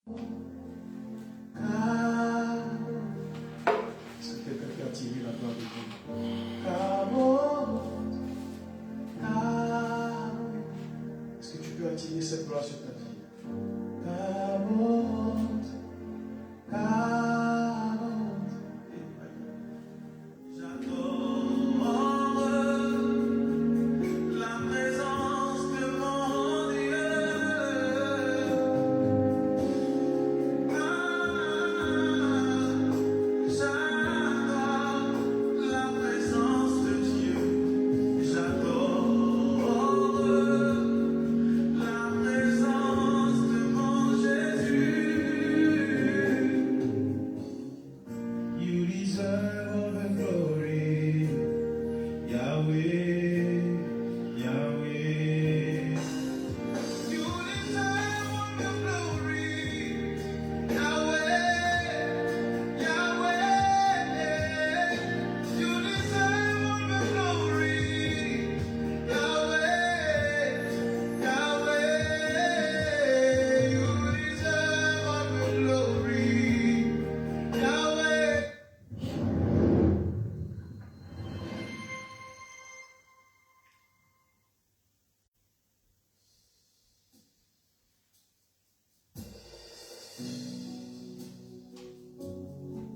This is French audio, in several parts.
C'est quelqu'un qui a tiré la gloire de Dieu. Est-ce que tu peux attirer cette gloire sur ta vie?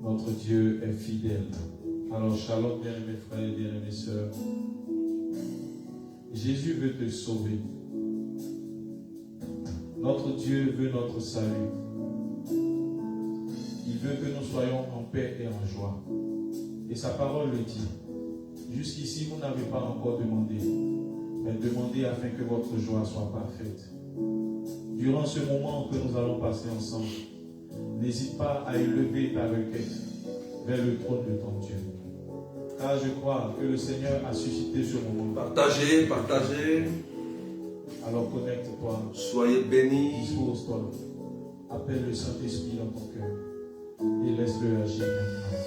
Notre Dieu est fidèle. Alors, shalom, bien-aimés frères et bien-aimées sœurs. Jésus veut te sauver. Notre Dieu veut notre salut. Il veut que nous soyons en paix et en joie. Et sa parole le dit. Jusqu'ici, vous n'avez pas encore demandé, mais demandez afin que votre joie soit parfaite. Durant ce moment que nous allons passer ensemble, n'hésite pas à élever ta requête vers le trône de ton Dieu. Car je crois que le Seigneur a suscité ce moment. Partagez, partagez. Alors connecte-toi. Soyez bénis. Dispose-toi. Appelle le Saint-Esprit dans ton cœur. Et laisse-le agir maintenant.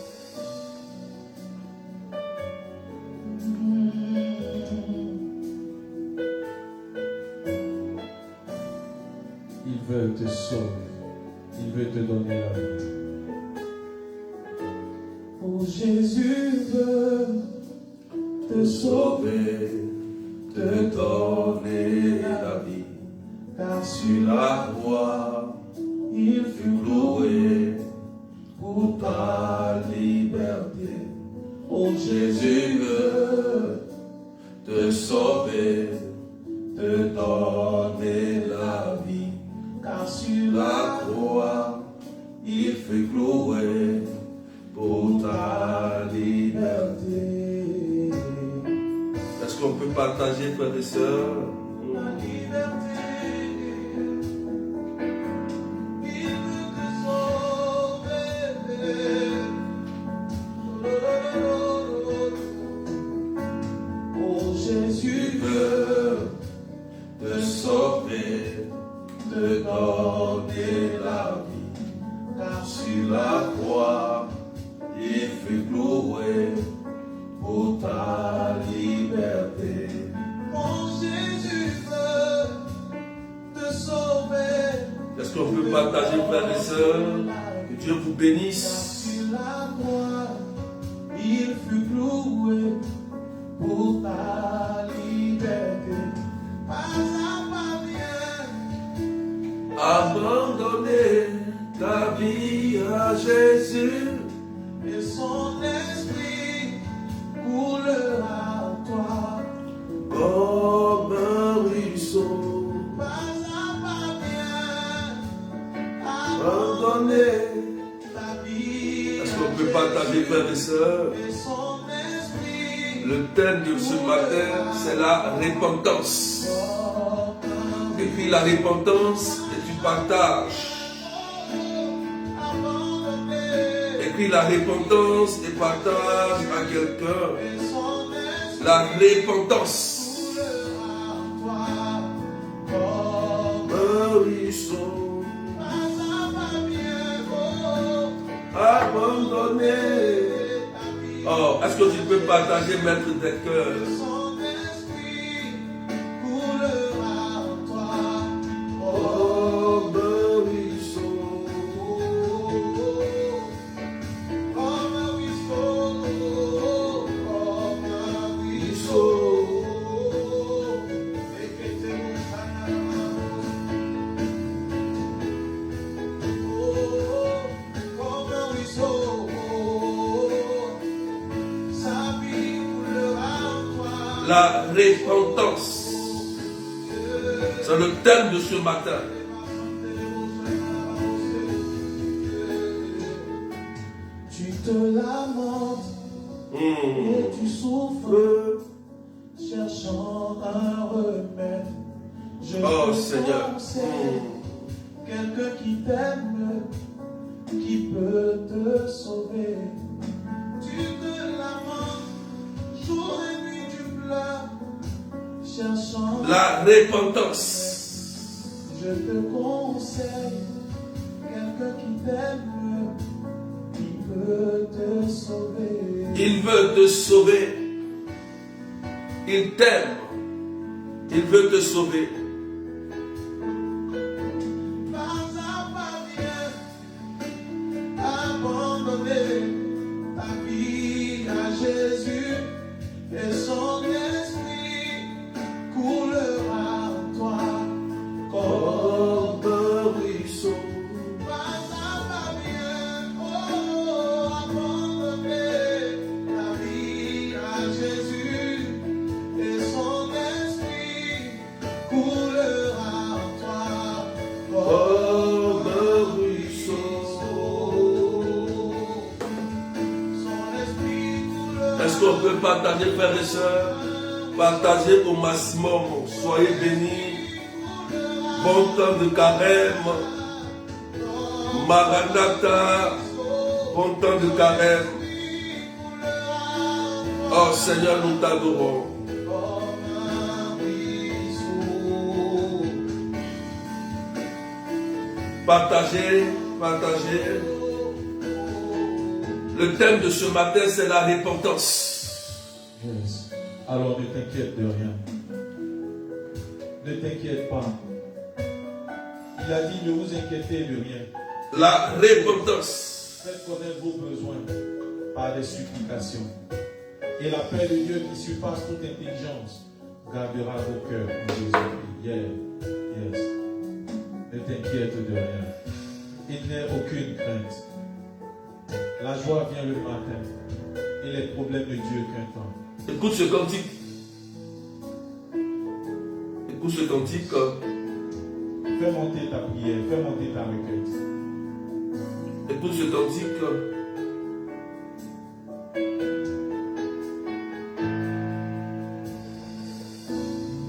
Il veut te sauver. Il veut te donner la vie. Oh, Jésus veut te sauver, te donner la vie. car Sur la croix, il fut fut cloué pour pour ta liberté. Oh, Jésus veut te sauver, te donner la vie. car sur La croix, il fut cloué pour ta liberté. Est-ce qu'on peut partager, frères et sœurs? la liberté, il veut te sauver. Oh, Jésus Veut te sauver, te donner la vie. car Sur la croix, il fut cloué pour ta liberté. oh, Jésus veut te sauver. Est-ce qu'on peut partager, frères et sœurs? Que Dieu vous bénisse. Sur la croix, il fut cloué pour ta liberté. Pas à pas bien, Abandonner ta vie à Jésus. et son esprit coulera en toi. Comme un ruisseau. Pas à pas bien, Abandonner. ta vie. Est-ce qu'on peut partager, frères et sœurs? Et son esprit Le thème de ce matin, c'est la repentance. Et puis la repentance est du partage. Et puis la repentance et partage à quelqu'un. La repentance. Un ruisseau abandonné. Oh, est-ce que tu peux partager, mettre des cœurs? Comme un ruisseau La repentance. C'est le thème de ce matin. Tu te lamentes et tu souffres, cherchant un remède. Je te Seigneur. conseille quelqu'un qui t'aime, qui peut te sauver. Tu te lamentes, jour et nuit tu pleures, cherchant La repentance. Je te conseille quelqu'un qui t'aime, qui peut te sauver. Il veut te sauver. Il t'aime. Il veut te sauver. Pas à pas viens abandonner ta vie à Jésus et son esprit coulera en toi comme un ruisseau. Pas à pas viens abandonner ta vie à Jésus et son esprit coulera en toi comme un ruisseau. Son esprit coulera. Est-ce qu'on peut partager, frères et sœurs? Partagez au maximum. Soyez bénis. Bon temps de carême. Maranatha. Bon temps de carême. Oh Seigneur, nous t'adorons. Partagez, partagez. Le thème de ce matin, c'est la repentance. Yes. Alors ne t'inquiète de rien. Ne t'inquiète pas. Il a dit ne vous inquiétez de rien. La repentance. Faites connaître vos besoins par des supplications. Et la paix de Dieu qui surpasse toute intelligence gardera vos cœurs en Jésus-Christ. Yeah. Yes. Ne t'inquiète de rien. Il n'est aucune crainte. La joie vient le matin. Et les problèmes ne durent qu'un temps. Écoute ce cantique. Écoute ce cantique. Fais monter ta prière, fais monter ta requête. Écoute ce cantique.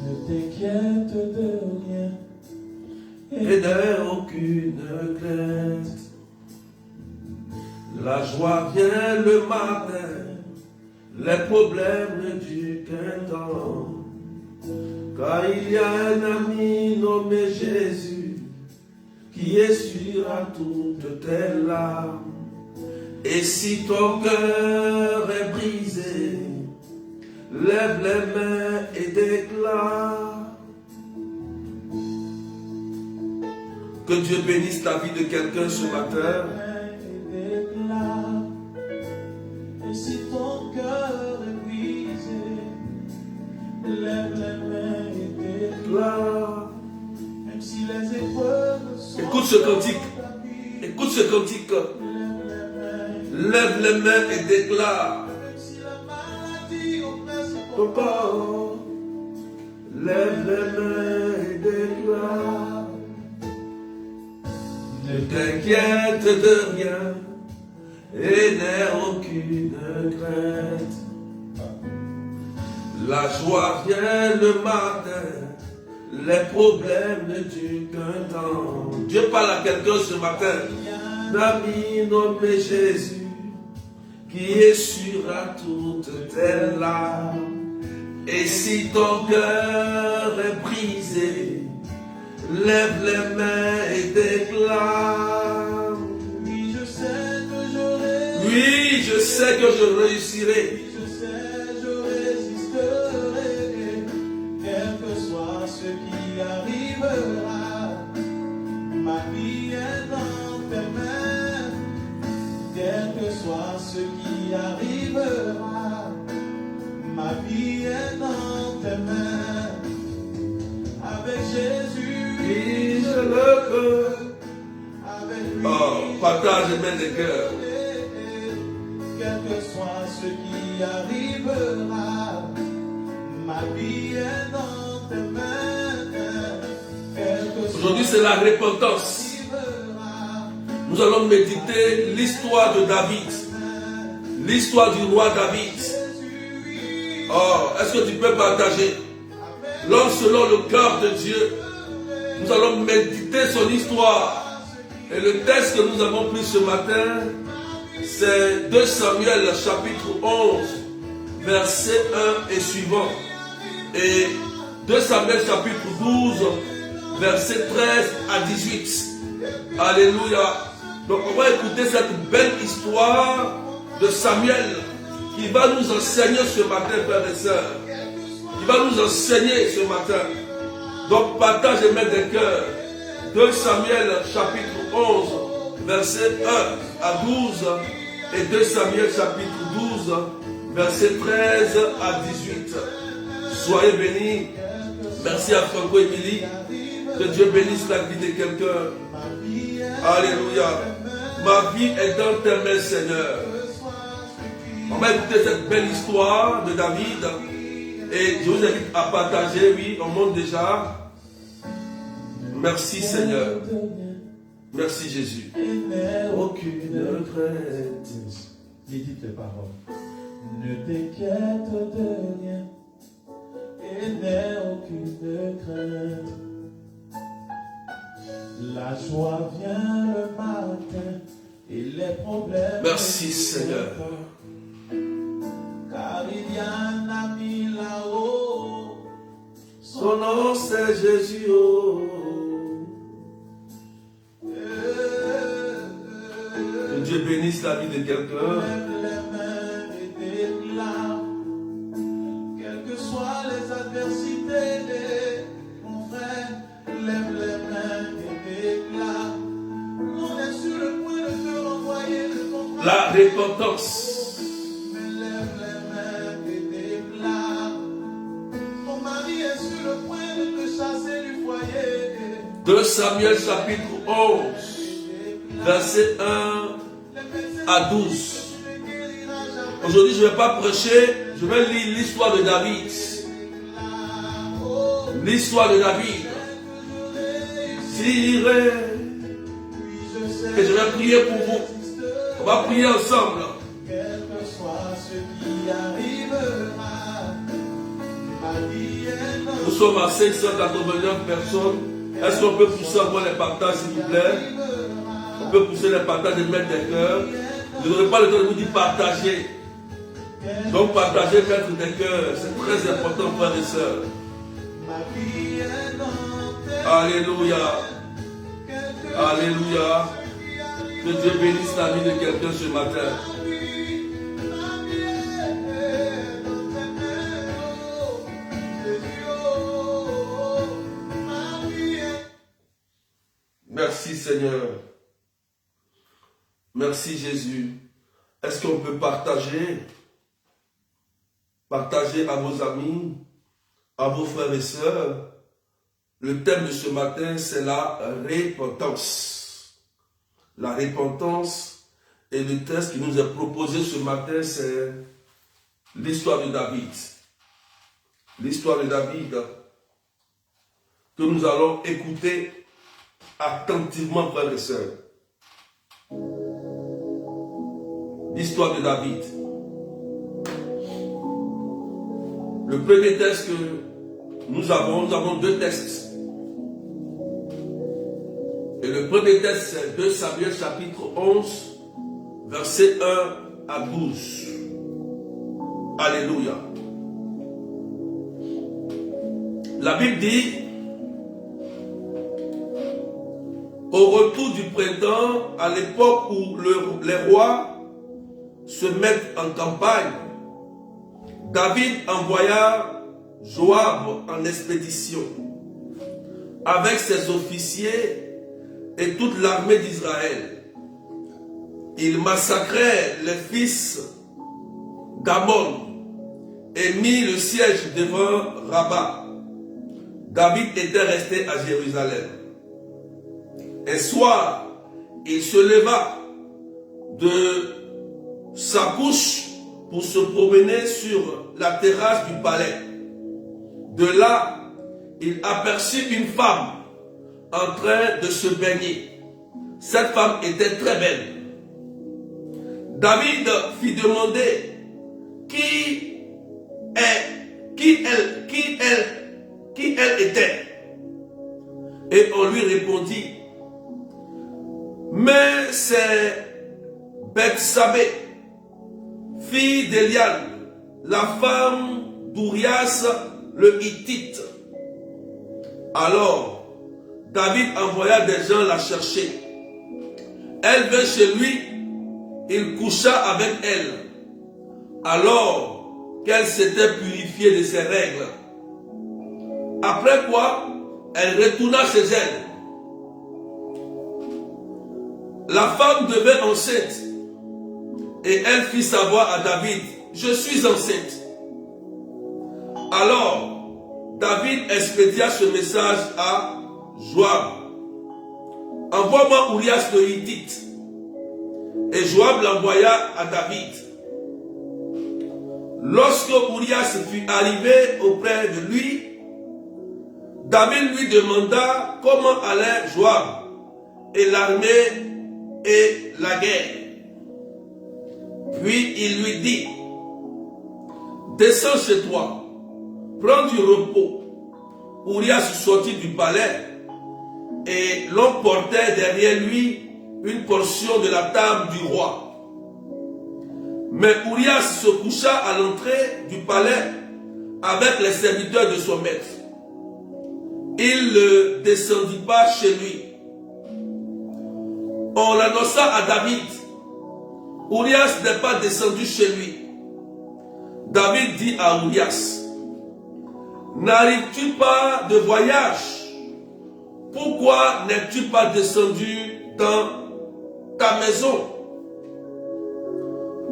Ne t'inquiète de rien. Et n'aie aucune crainte. La joie vient le matin. Les problèmes ne durent qu'un temps. Car il y a un ami nommé Jésus qui essuiera toutes tes larmes. Et si ton cœur est brisé, lève les mains et déclare. Que Dieu bénisse la vie de quelqu'un ce matin. Et si ton cœur est brisé, lève les mains et déclare. Même si les épreuves sont Écoute ce cantique. Écoute ce cantique. Lève les mains et déclare. même si la maladie oppresse Ton corps. Lève les mains et déclare. Ne t'inquiète de rien et n'aie aucune crainte. La joie vient le matin, les problèmes ne durent qu'un temps. Dieu parle à quelqu'un ce matin, d'ami nommé Jésus, qui essuiera toutes tes larmes. Et si ton cœur est brisé, lève les mains et déclare. Oui, je sais que j'aurai. Oui, je sais que je réussirai. Je sais, je résisterai, quel que soit ce qui arrivera. Ma vie est dans tes mains, quel que soit ce qui arrivera. Ma vie est dans tes mains. Avec Jésus, Oui, je le peux. avec lui, Oh, partage les mains des cœurs. quel que soit ce qui arrivera, ma Aujourd'hui, c'est la repentance. Nous allons méditer l'histoire de David. L'histoire du roi David. Oh, est-ce que tu peux partager? L'homme selon le cœur de Dieu. Nous allons méditer son histoire. Et le texte que nous avons pris ce matin, c'est 2 Samuel chapitre 11, verset 1 et suivant. Et 2 Samuel chapitre 12, verset 13 à 18. Alléluia. Donc on va écouter cette belle histoire de Samuel qui va nous enseigner ce matin, frères et sœurs. Qui va nous enseigner ce matin. Donc partage et mets des cœurs. 2 Samuel chapitre 11, verset 1 à 12 et 2 Samuel chapitre 12, verset 13 à 18. Soyez bénis. Merci à Franco Émilie. Que Dieu bénisse la vie de quelqu'un. Alléluia. Ma vie est dans tes mains, Seigneur. On va écouter cette belle histoire de David. Et je vous invite à partager. Oui, on monte déjà. Merci, Seigneur. Merci, Jésus. Aucune crainte. Médite les paroles. Ne t'inquiète de rien et n'aie aucune crainte. La joie vient le matin et les problèmes. Merci, Seigneur. Car il y a un ami là-haut. Son nom c'est Jésus. Oh. Que Dieu bénisse la vie de quelqu'un. Lève les mains et déclare, quelles que soient les adversités, mon frère, lève les mains et déclare, on est sur le point de te renvoyer de ton frère. La repentance. Mais lève les mains et déclare, ton mari est sur le point de te chasser du foyer. 2 Samuel chapitre 11, verset 1 à 12. Aujourd'hui, je ne vais pas prêcher, je vais lire l'histoire de David. L'histoire de David. J'irai et je vais prier pour vous. On va prier ensemble. Nous sommes à 589 personnes. Est-ce qu'on peut pousser encore les partages, s'il vous plaît? On peut pousser les partages et mettre des cœurs. Je n'aurai pas le temps de vous dire partager. Donc partager, mettre des cœurs, c'est très important, frères et sœurs. Alléluia. Alléluia. Que Dieu bénisse la vie de quelqu'un ce matin. Merci Seigneur. Merci Jésus. Est-ce qu'on peut partager? Partager à vos amis, à vos frères et sœurs. Le thème de ce matin, c'est la repentance. La repentance. Et le texte qui nous est proposé ce matin, c'est l'histoire de David. L'histoire de David que nous allons écouter attentivement, frères et sœurs. L'histoire de David. Le premier texte que nous avons deux textes. Et le premier texte, c'est 2 Samuel chapitre 11, verset 1 à 12. Alléluia. La Bible dit, au retour du printemps, à l'époque où les rois se mettent en campagne, David envoya Joab en expédition avec ses officiers et toute l'armée d'Israël. Il massacrait les fils d'Ammon et mit le siège devant Rabat. David était resté à Jérusalem. Un soir, il se leva de sa couche pour se promener sur la terrasse du palais. De là, il aperçut une femme en train de se baigner. Cette femme était très belle. David fit demander qui elle était. Et on lui répondit, mais c'est Bethsabée, fille d'Elian, la femme d'Urias le Hittite. Alors, David envoya des gens la chercher. Elle vint chez lui, il coucha avec elle, alors qu'elle s'était purifiée de ses règles. Après quoi, elle retourna chez elle. La femme devint enceinte et elle fit savoir à David, je suis enceinte. Alors, David expédia ce message à Joab. Envoie-moi Urias le Hittite. Et Joab l'envoya à David. Lorsque Urias fut arrivé auprès de lui, David lui demanda comment allait Joab et l'armée et la guerre. Puis il lui dit, descends chez toi, prends du repos. Urias sortit du palais et l'on portait derrière lui une portion de la table du roi. Mais Urias se coucha à l'entrée du palais avec les serviteurs de son maître. Il ne descendit pas chez lui. On l'annonça à David. Urias n'est pas descendu chez lui. David dit à Urias, n'arrives-tu pas de voyage? Pourquoi n'es-tu pas descendu dans ta maison?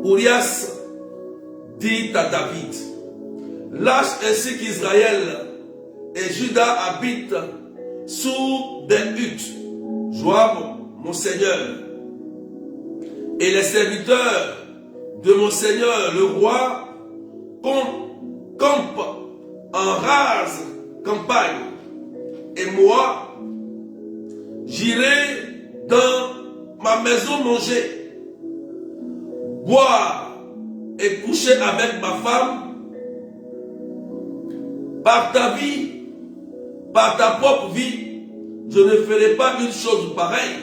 Urias dit à David, lâche ainsi qu'Israël et Juda habitent sous des huttes. Joab, mon Seigneur, et les serviteurs de mon Seigneur le roi campent en rase campagne. Et moi, j'irai dans ma maison manger, boire et coucher avec ma femme. Par ta vie, par ta propre vie, je ne ferai pas une chose pareille.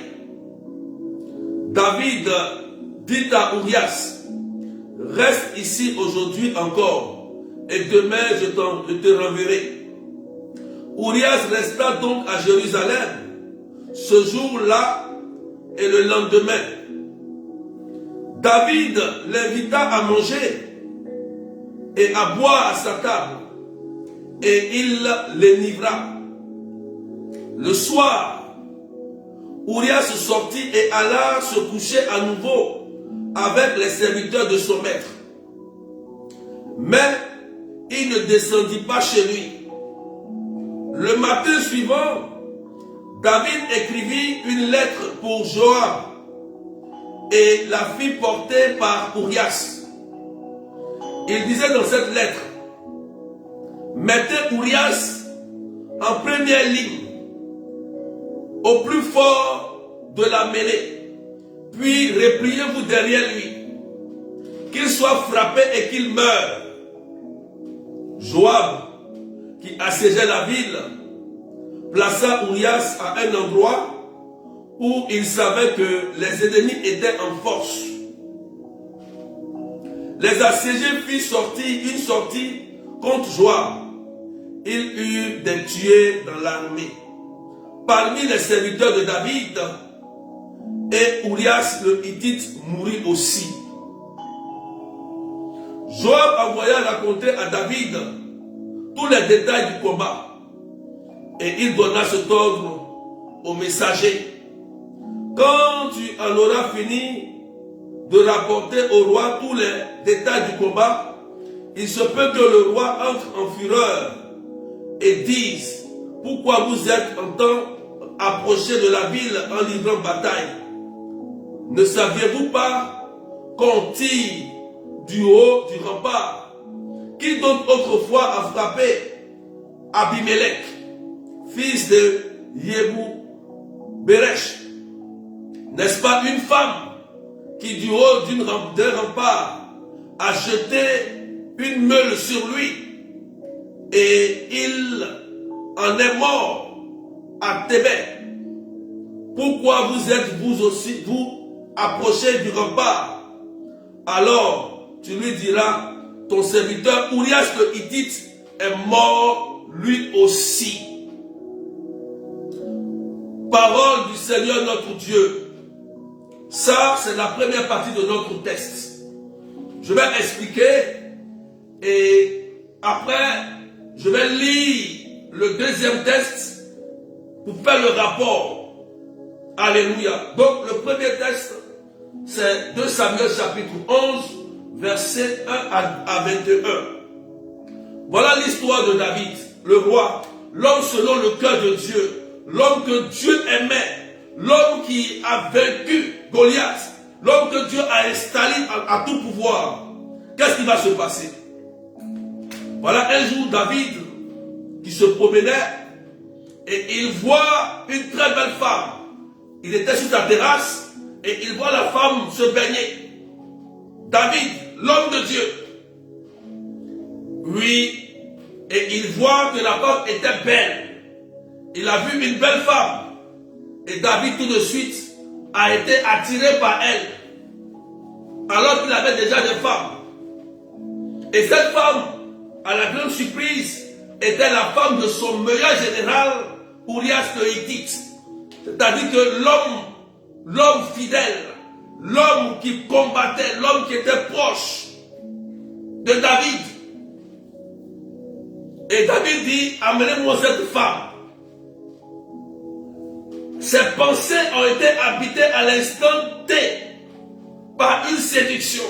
David dit à Urias, reste ici aujourd'hui encore, et demain je te renverrai. Urias resta donc à Jérusalem ce jour-là et le lendemain. David l'invita à manger et à boire à sa table, et il l'enivra. Le soir, Urias sortit et alla se coucher à nouveau avec les serviteurs de son maître. Mais il ne descendit pas chez lui. Le matin suivant, David écrivit une lettre pour Joab et la fit porter par Urias. Il disait dans cette lettre, mettez Urias en première ligne, au plus fort de la mêlée, puis repliez-vous derrière lui, qu'il soit frappé et qu'il meure. Joab, qui assiégeait la ville, plaça Urias à un endroit où il savait que les ennemis étaient en force. Les assiégés firent une sortie contre Joab. Il eut des tués dans l'armée. Parmi les serviteurs de David, et Urias le Hittite mourut aussi. Joab envoya raconter à David tous les détails du combat. Et il donna cet ordre au messager. Quand tu en auras fini de rapporter au roi tous les détails du combat, il se peut que le roi entre en fureur et dise, pourquoi vous êtes en temps approché de la ville en livrant bataille? Ne saviez-vous pas qu'on tire du haut du rempart? Qui donc autrefois a frappé Abimelech, fils de Yébou Beresh. N'est-ce pas une femme qui du haut d'un rempart a jeté une meule sur lui et il en est mort à Thébès. Pourquoi vous êtes vous aussi, vous, approchés du rempart? Alors tu lui diras, ton serviteur Urias le Hittite est mort lui aussi. Parole du Seigneur notre Dieu. Ça, c'est la première partie de notre texte. Je vais expliquer et après, je vais lire le deuxième texte pour faire le rapport. Alléluia. Donc, le premier texte, c'est 2 Samuel chapitre 11, versets 1 à 21. Voilà l'histoire de David, le roi, l'homme selon le cœur de Dieu, l'homme que Dieu aimait, l'homme qui a vaincu Goliath, l'homme que Dieu a installé à tout pouvoir. Qu'est-ce qui va se passer? Voilà un jour David qui se promenait et il voit une très belle femme. Il était sur sa terrasse et il voit la femme se baigner. David, l'homme de Dieu. Oui, et il voit que la femme était belle. Il a vu une belle femme. Et David tout de suite a été attiré par elle. Alors qu'il avait déjà des femmes. Et cette femme, à la grande surprise, était la femme de son meilleur général, Urias le Hittite. C'est-à-dire que l'homme fidèle, l'homme qui combattait, l'homme qui était proche de David. Et David dit, amenez-moi cette femme. Ses pensées ont été habitées à l'instant T par une séduction.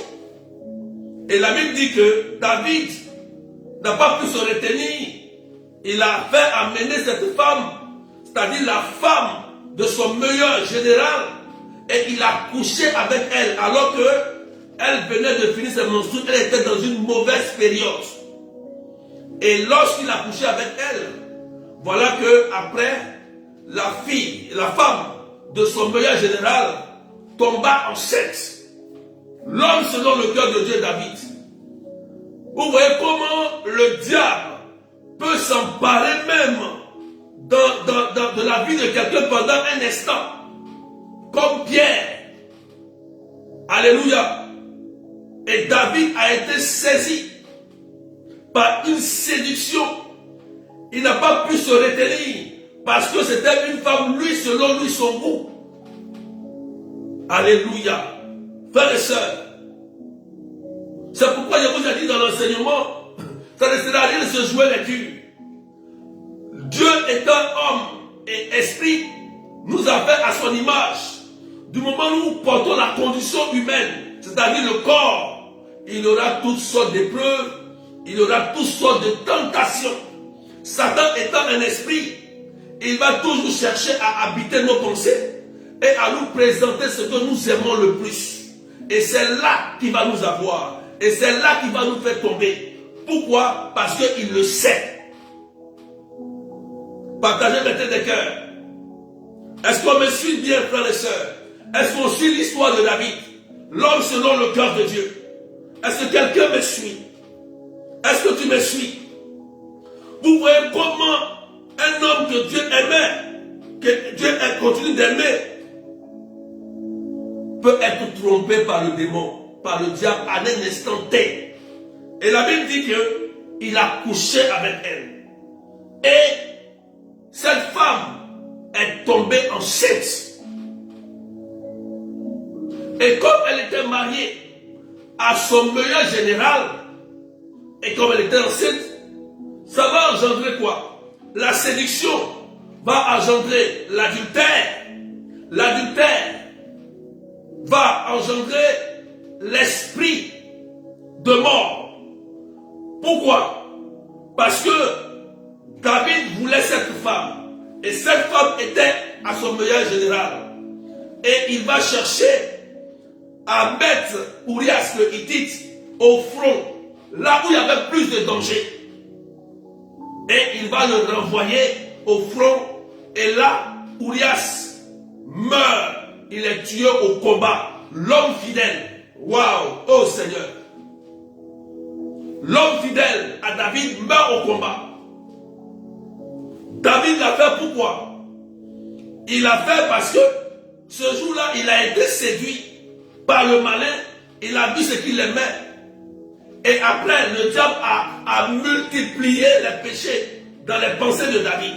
Et la Bible dit que David n'a pas pu se retenir. Il a fait amener cette femme, c'est-à-dire la femme de son meilleur général, et il a couché avec elle alors qu'elle venait de finir ses menstrues. Elle était dans une mauvaise période. Et lorsqu'il a couché avec elle, voilà que après, la femme de son meilleur général tomba enceinte. L'homme selon le cœur de Dieu, David. Vous voyez comment le diable peut s'emparer même de la vie de quelqu'un pendant un instant. Comme Pierre. Alléluia. Et David a été saisi par une séduction. Il n'a pas pu se retenir parce que c'était une femme, lui, selon lui, son goût. Alléluia. Frères et sœurs, c'est pourquoi je vous ai dit dans l'enseignement, ça ne sert à rien de se jouer les culs. Dieu étant homme et esprit, nous a fait à son image. Du moment où nous portons la condition humaine, c'est-à-dire le corps, il y aura toutes sortes d'épreuves, il y aura toutes sortes de tentations. Satan étant un esprit, il va toujours chercher à habiter nos pensées et à nous présenter ce que nous aimons le plus. Et c'est là qu'il va nous avoir. Et c'est là qu'il va nous faire tomber. Pourquoi? Parce qu'il le sait. Partagez maintenant des cœurs. Est-ce qu'on me suit bien, frères et sœurs? Est-ce qu'on suit l'histoire de David? L'homme selon le cœur de Dieu. Est-ce que quelqu'un me suit? Est-ce que tu me suis? Vous voyez comment un homme que Dieu aimait, que Dieu continue d'aimer, peut être trompé par le démon, par le diable à un instant T. Et la Bible dit qu'il a couché avec elle. Et cette femme est tombée enceinte. Et comme elle était mariée à son meilleur général, et comme elle était enceinte, ça va engendrer quoi? La séduction va engendrer l'adultère. L'adultère va engendrer l'esprit de mort. Pourquoi? Parce que David voulait cette femme. Et cette femme était à son meilleur général. Et il va chercher à mettre Urias le Hittite au front, là où il y avait plus de danger. et il va le renvoyer au front. Et là, Urias meurt. Il est tué au combat. L'homme fidèle. Waouh! Oh Seigneur! L'homme fidèle à David meurt au combat. David l'a fait pourquoi? Il l'a fait parce que ce jour-là, il a été séduit par le malin. Il a vu ce qu'il aimait. Et après, le diable a multiplié les péchés dans les pensées de David.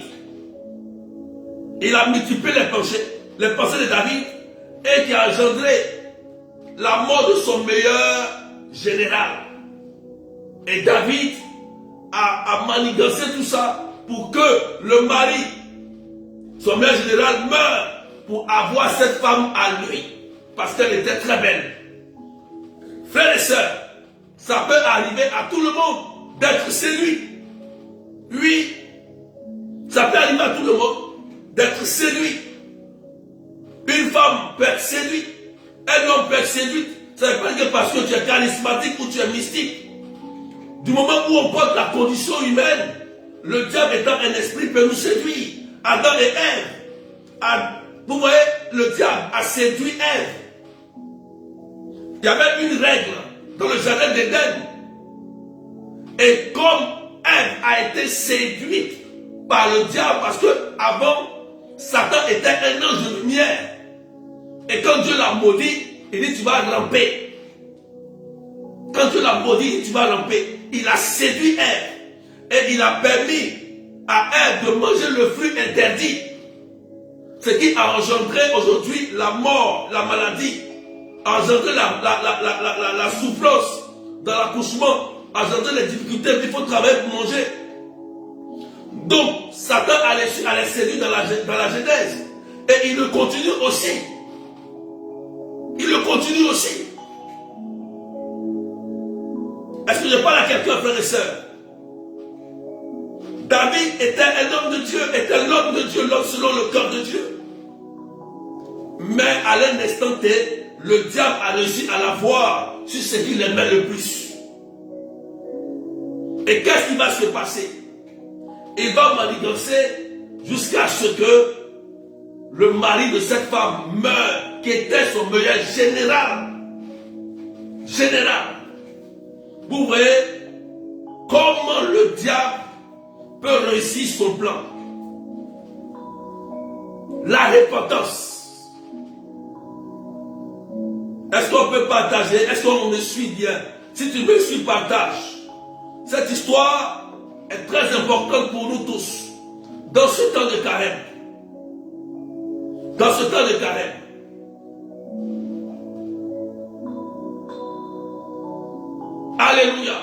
Il a multiplié les pensées de David et qui a engendré la mort de son meilleur général. Et David a manigancé tout ça pour que le mari, son meilleur général, meure pour avoir cette femme à lui. Parce qu'elle était très belle. Frères et sœurs, ça peut arriver à tout le monde d'être séduit. Oui, ça peut arriver à tout le monde d'être séduit. Une femme peut être séduite. Un homme peut être séduit. Ça ne veut pas dire parce que tu es charismatique ou tu es mystique. Du moment où on porte la condition humaine, le diable étant un esprit peut nous séduire. Adam et Ève. Vous voyez, le diable a séduit Ève. Il y avait une règle dans le jardin d'Éden. Et comme Ève a été séduite par le diable, parce que avant, Satan était un ange de lumière. Et quand Dieu l'a maudit, il dit tu vas ramper. Quand Dieu l'a maudit, il dit tu vas ramper. Il a séduit Ève. Et il a permis à Ève de manger le fruit interdit. Ce qui a engendré aujourd'hui la mort, la maladie, a engendré la souffrance dans l'accouchement, a engendré les difficultés, il faut travailler pour manger. Donc, Satan allait séduire dans la Genèse. Et il le continue aussi. Il le continue aussi. Est-ce que je parle à quelqu'un, frères et sœurs? David était un homme de Dieu, était l'homme de Dieu, l'homme selon le cœur de Dieu. Mais à l'instant T, le diable a réussi à l'avoir sur ce qu'il aimait le plus. Et qu'est-ce qui va se passer? Il va manigancer jusqu'à ce que le mari de cette femme meure, qui était son meilleur général. Général. Vous voyez comment le diable peut réussir son plan. La repentance. Est-ce qu'on peut partager? Est-ce qu'on me suit bien? Si tu me suis, partage. Cette histoire est très importante pour nous tous. Dans ce temps de carême. Dans ce temps de carême. Alléluia.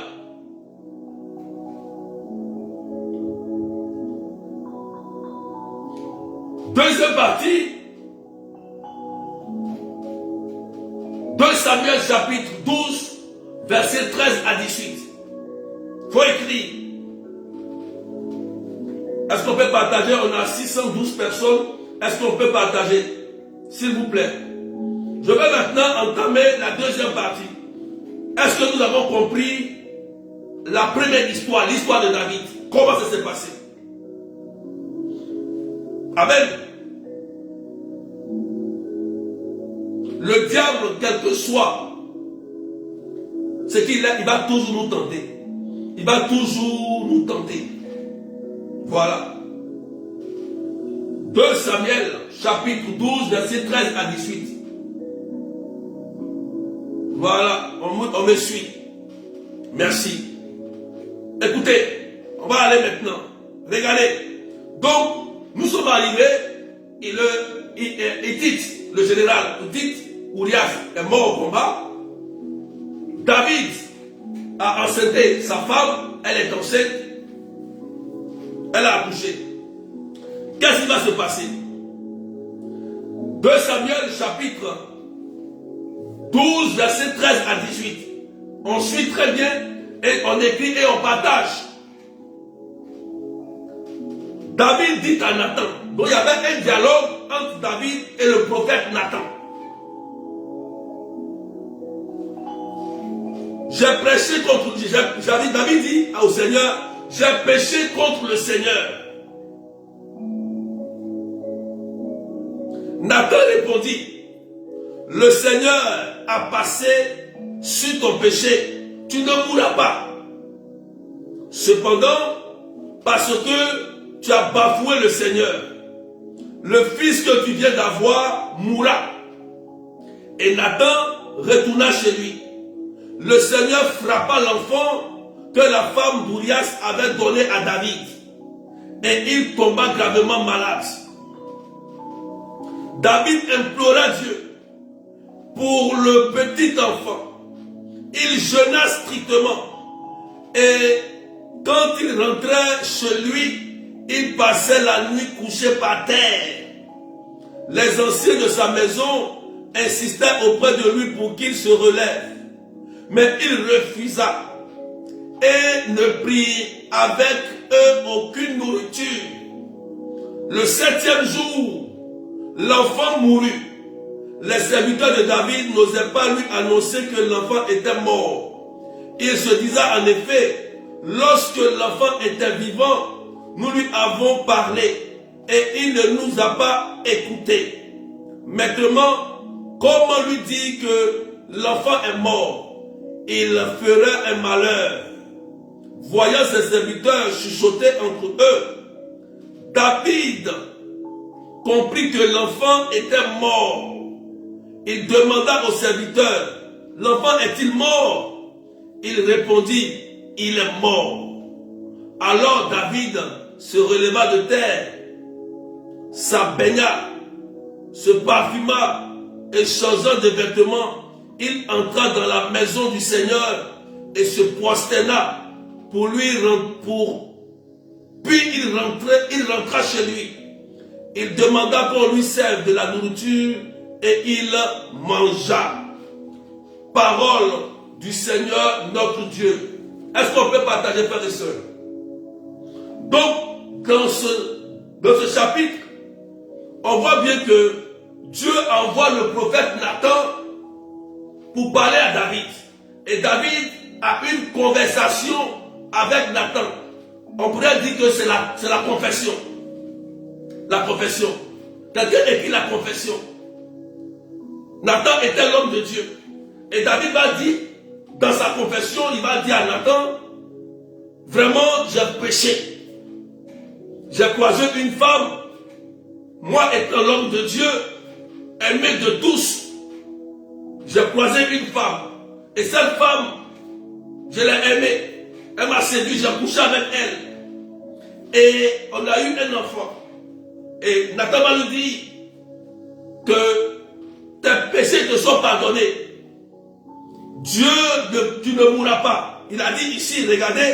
Deuxième partie. 2 Samuel chapitre 12, verset 13 à 18. Il faut écrire. Est-ce qu'on peut partager? On a 612 personnes. Est-ce qu'on peut partager? S'il vous plaît. Je vais maintenant entamer la deuxième partie. Est-ce que nous avons compris la première histoire, l'histoire de David? Comment ça s'est passé? Amen. Le diable, quel que soit ce qu'il est, il va toujours nous tenter. Il va toujours nous tenter. Voilà. 2 Samuel, chapitre 12, verset 13 à 18. Voilà, on me suit. Merci. Écoutez, on va aller maintenant. Regardez. Donc, nous sommes arrivés, Hittite, le général Hittite, Urias est mort au combat. David a enceinté sa femme, elle est enceinte, elle a accouché. Qu'est-ce qui va se passer? 2 Samuel chapitre 12, verset 13 à 18. On suit très bien et on écrit et on partage. David dit à Nathan. Donc il y avait un dialogue entre David et le prophète Nathan. J'ai prêché contre David dit au Seigneur, j'ai péché contre le Seigneur. Nathan répondit, le Seigneur a passé sur ton péché, tu ne mourras pas. Cependant, parce que tu as bafoué le Seigneur, le fils que tu viens d'avoir mourra. Et Nathan retourna chez lui. Le Seigneur frappa l'enfant que la femme d'Urias avait donné à David. Et il tomba gravement malade. David implora Dieu pour le petit enfant. Il jeûna strictement. Et quand il rentrait chez lui, il passait la nuit couché par terre. Les anciens de sa maison insistaient auprès de lui pour qu'il se relève. Mais il refusa et ne prit avec eux aucune nourriture. Le 7e jour, l'enfant mourut. Les serviteurs de David n'osaient pas lui annoncer que l'enfant était mort. Il se disait en effet, lorsque l'enfant était vivant, nous lui avons parlé et il ne nous a pas écoutés. Maintenant, comment lui dire que l'enfant est mort? Il ferait un malheur. Voyant ses serviteurs chuchoter entre eux, David comprit que l'enfant était mort. Il demanda aux serviteurs, l'enfant est-il mort? Il répondit, il est mort. Alors David se releva de terre, s'abaigna, se parfuma et changeant de vêtements, il entra dans la maison du Seigneur et se prosterna puis il rentra chez lui. Il demanda qu'on lui serve de la nourriture et il mangea. Parole du Seigneur notre Dieu. Est-ce qu'on peut partager, frères et sœurs? Donc, dans ce chapitre, on voit bien que Dieu envoie le prophète Nathan pour parler à David. Et David a une conversation avec Nathan. On pourrait dire que c'est la confession. La confession. Quelqu'un écrit la confession. Nathan était l'homme de Dieu. Et David va dire, dans sa confession, il va dire à Nathan, vraiment, j'ai péché. J'ai croisé une femme, moi étant l'homme de Dieu, aimé de tous. J'ai croisé une femme. Et cette femme, je l'ai aimée. Elle m'a séduit, j'ai couché avec elle. Et on a eu un enfant. Et Nathan va lui dire que tes péchés te sont pardonnés. Dieu, tu ne mourras pas. Il a dit ici, regardez,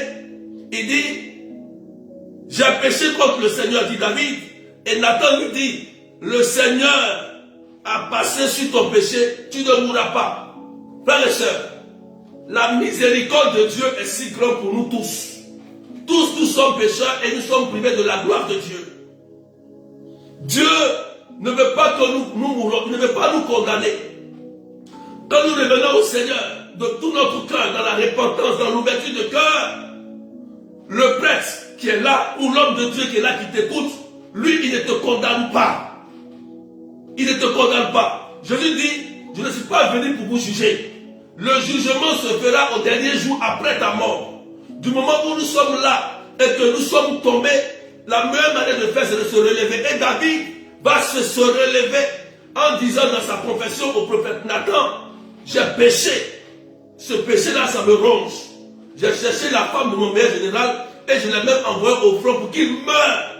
il dit, j'ai péché contre le Seigneur, dit David. Et Nathan lui dit, le Seigneur a passé sur ton péché, tu ne mourras pas. Frères et sœurs, la miséricorde de Dieu est si grande pour nous tous. Tous nous sommes pécheurs et nous sommes privés de la gloire de Dieu. Dieu ne veut pas que nous mourons, il ne veut pas nous condamner. Quand nous revenons au Seigneur de tout notre cœur, dans la repentance, dans l'ouverture de cœur, le prêtre qui est là, ou l'homme de Dieu qui est là, qui t'écoute, lui, il ne te condamne pas. Il ne te condamne pas. Jésus dit, je ne suis pas venu pour vous juger. Le jugement se fera au dernier jour après ta mort. Du moment où nous sommes là et que nous sommes tombés, la meilleure manière de faire, c'est de se relever. Et David va se relever en disant dans sa confession au prophète Nathan, j'ai péché. Ce péché-là, ça me ronge. J'ai cherché la femme de mon meilleur général et je l'ai même envoyé au front pour qu'il meure.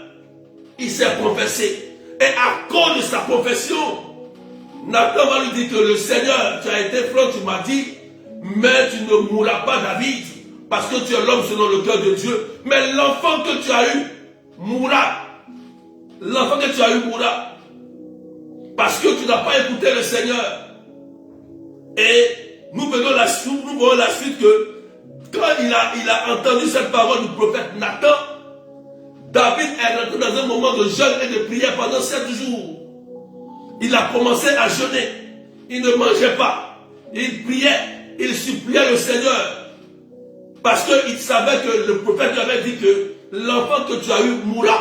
Il s'est confessé. Et à cause de sa confession, Nathan va lui dire que le Seigneur, tu as été franc, tu m'as dit, mais tu ne mourras pas, David, parce que tu es l'homme selon le cœur de Dieu. Mais l'enfant que tu as eu mourra. L'enfant que tu as eu mourra. Parce que tu n'as pas écouté le Seigneur. Et nous voyons la suite que quand il a entendu cette parole du prophète Nathan, David est rentré dans un moment de jeûne et de prière pendant 7 jours. Il a commencé à jeûner. Il ne mangeait pas. Il priait. Il suppliait le Seigneur. Parce qu'il savait que le prophète lui avait dit que l'enfant que tu as eu mourra.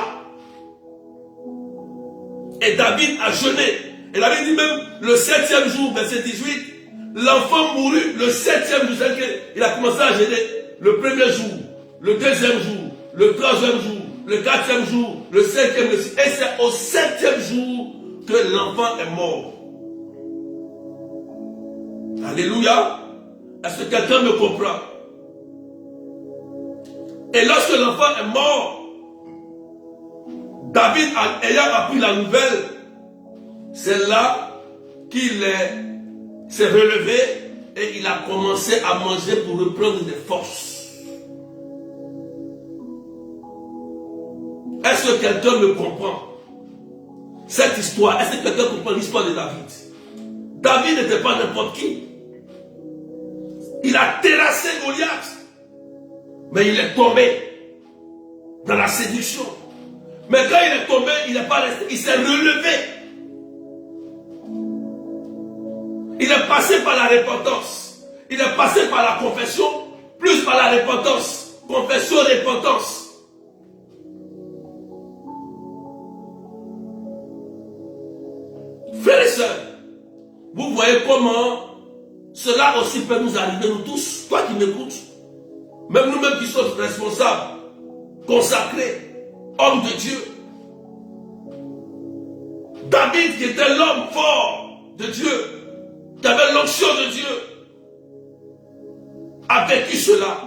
Et David a jeûné. Et David dit même le 7e jour, verset 18, l'enfant mourut le 7e jour. Il a commencé à jeûner le premier jour, le deuxième jour, le troisième jour, le 4e jour, le 5e, le 6e. Et c'est au 7e jour que l'enfant est mort. Alléluia. Est-ce que quelqu'un me comprend? Et lorsque l'enfant est mort, David, ayant appris la nouvelle, c'est là qu'il s'est relevé et il a commencé à manger pour reprendre des forces. Est-ce que quelqu'un me comprend cette histoire? Est-ce que quelqu'un comprend l'histoire de David? David n'était pas n'importe qui. Il a terrassé Goliath, mais il est tombé dans la séduction. Mais quand il est tombé, il n'est pas resté, il s'est relevé. Il est passé par la repentance. Il est passé par la confession, plus par la repentance. Confession, repentance. Frères et sœurs, vous voyez comment cela aussi peut nous arriver, nous tous, toi qui m'écoutes, même nous-mêmes qui sommes responsables, consacrés, homme de Dieu. David, qui était l'homme fort de Dieu, qui avait l'onction de Dieu, a vécu cela.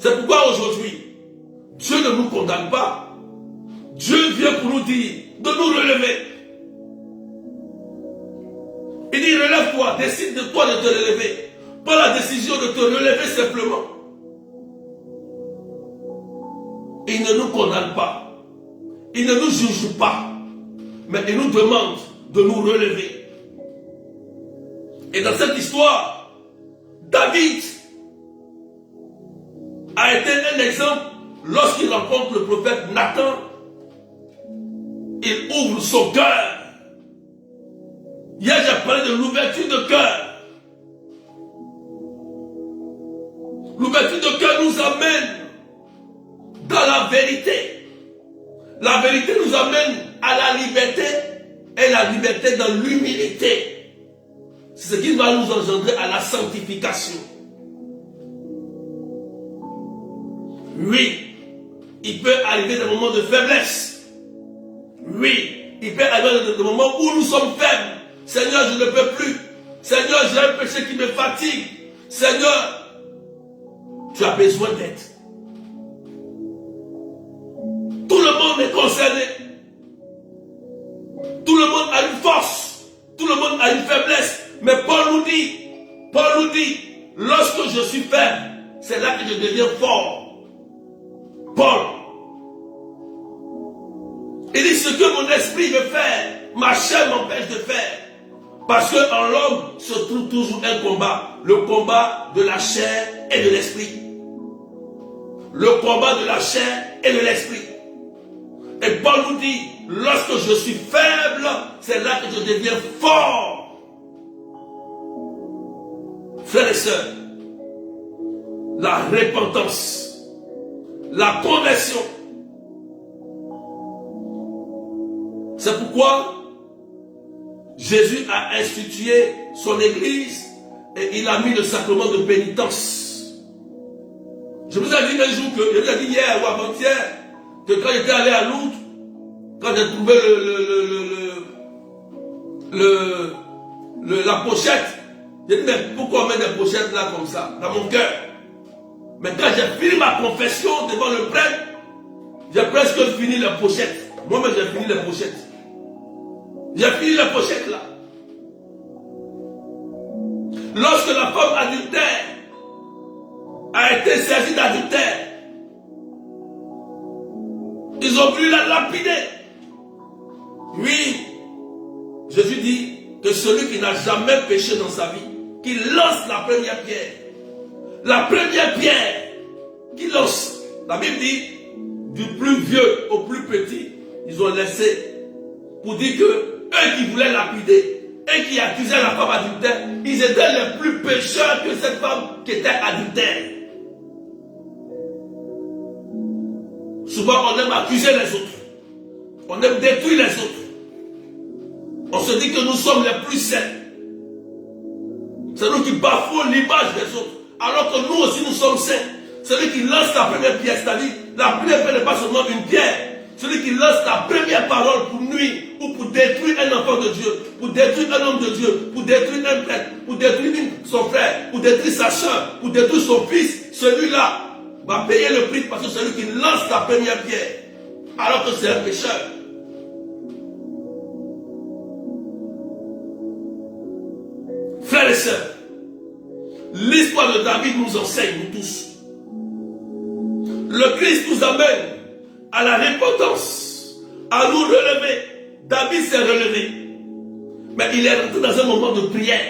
C'est pourquoi aujourd'hui, Dieu ne nous condamne pas. Dieu vient pour nous dire de nous relever. Il dit relève-toi, décide de toi de te relever. Pas la décision de te relever simplement. Il ne nous condamne pas. Il ne nous juge pas. Mais il nous demande de nous relever. Et dans cette histoire, David a été un exemple lorsqu'il rencontre le prophète Nathan. Il ouvre son cœur. Hier, j'ai parlé de l'ouverture de cœur. L'ouverture de cœur nous amène dans la vérité. La vérité nous amène à la liberté et la liberté dans l'humilité. C'est ce qui va nous engendrer à la sanctification. Oui, il peut arriver des moments de faiblesse. Oui, il peut arriver des moments où nous sommes faibles. Seigneur, je ne peux plus. Seigneur, j'ai un péché qui me fatigue. Seigneur, tu as besoin d'aide. Tout le monde est concerné. Tout le monde a une force. Tout le monde a une faiblesse. Mais Paul nous dit, lorsque je suis faible, c'est là que je deviens fort. Paul. Il dit ce que mon esprit veut faire, ma chair m'empêche de faire. Parce qu'en l'homme se trouve toujours un combat. Le combat de la chair et de l'esprit. Le combat de la chair et de l'esprit. Et Paul nous dit, lorsque je suis faible, c'est là que je deviens fort. Frères et sœurs, la repentance, la conversion. C'est pourquoi Jésus a institué son église et il a mis le sacrement de pénitence. Je vous ai dit un jour je vous ai dit hier ou avant-hier que quand j'étais allé à Lourdes, quand j'ai trouvé la pochette, j'ai dit mais pourquoi on met des pochettes là comme ça, dans mon cœur? Mais quand j'ai fini ma confession devant le prêtre, j'ai presque fini la pochette. Moi-même j'ai fini les pochettes. J'ai fini la pochette là. Lorsque la femme adultère a été saisie d'adultère, ils ont voulu la lapider. Oui, Jésus dit que celui qui n'a jamais péché dans sa vie, qu'il lance la première pierre. La première pierre qu'il lance. La Bible dit, du plus vieux au plus petit, ils ont laissé pour dire que eux qui voulaient lapider et qui accusaient la femme adultère, ils étaient les plus pécheurs que cette femme qui était adultère. Souvent, on aime accuser les autres. On aime détruire les autres. On se dit que nous sommes les plus saints. C'est nous qui bafouons l'image des autres. Alors que nous aussi, nous sommes saints. Celui qui lance la première pierre, c'est-à-dire, la première pierre n'est pas seulement une pierre. Celui qui lance la première parole pour nuire ou pour détruire un enfant de Dieu, pour détruire un homme de Dieu, pour détruire un prêtre, pour détruire son frère, pour détruire sa soeur, pour détruire son fils, celui-là va payer le prix parce que c'est lui qui lance la première pierre, alors que c'est un pécheur. Frères et sœurs, l'histoire de David nous enseigne, nous tous. Le Christ nous amène à la repentance, à nous relever. David s'est relevé, mais il est rentré dans un moment de prière,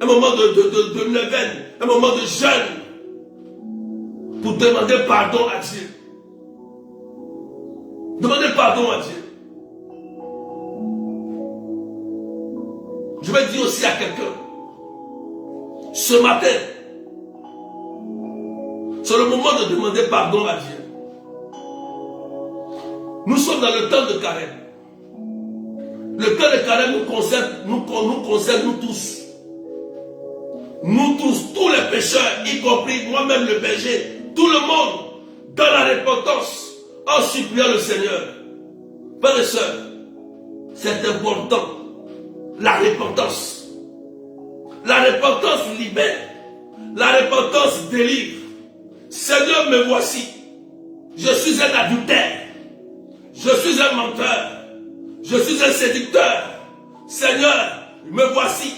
un moment de neuvaine, un moment de jeûne, pour demander pardon à Dieu. Demander pardon à Dieu. Je vais dire aussi à quelqu'un, ce matin, c'est le moment de demander pardon à Dieu. Nous sommes dans le temps de carême. Le temps de carême nous concerne, nous tous. Nous tous, tous les pécheurs, y compris moi-même le berger, tout le monde, dans la repentance, en suppliant le Seigneur. Frères et sœurs, c'est important. La repentance. La repentance libère. La repentance délivre. Seigneur, me voici. Je suis un adultère. Je suis un menteur. Je suis un séducteur. Seigneur, me voici.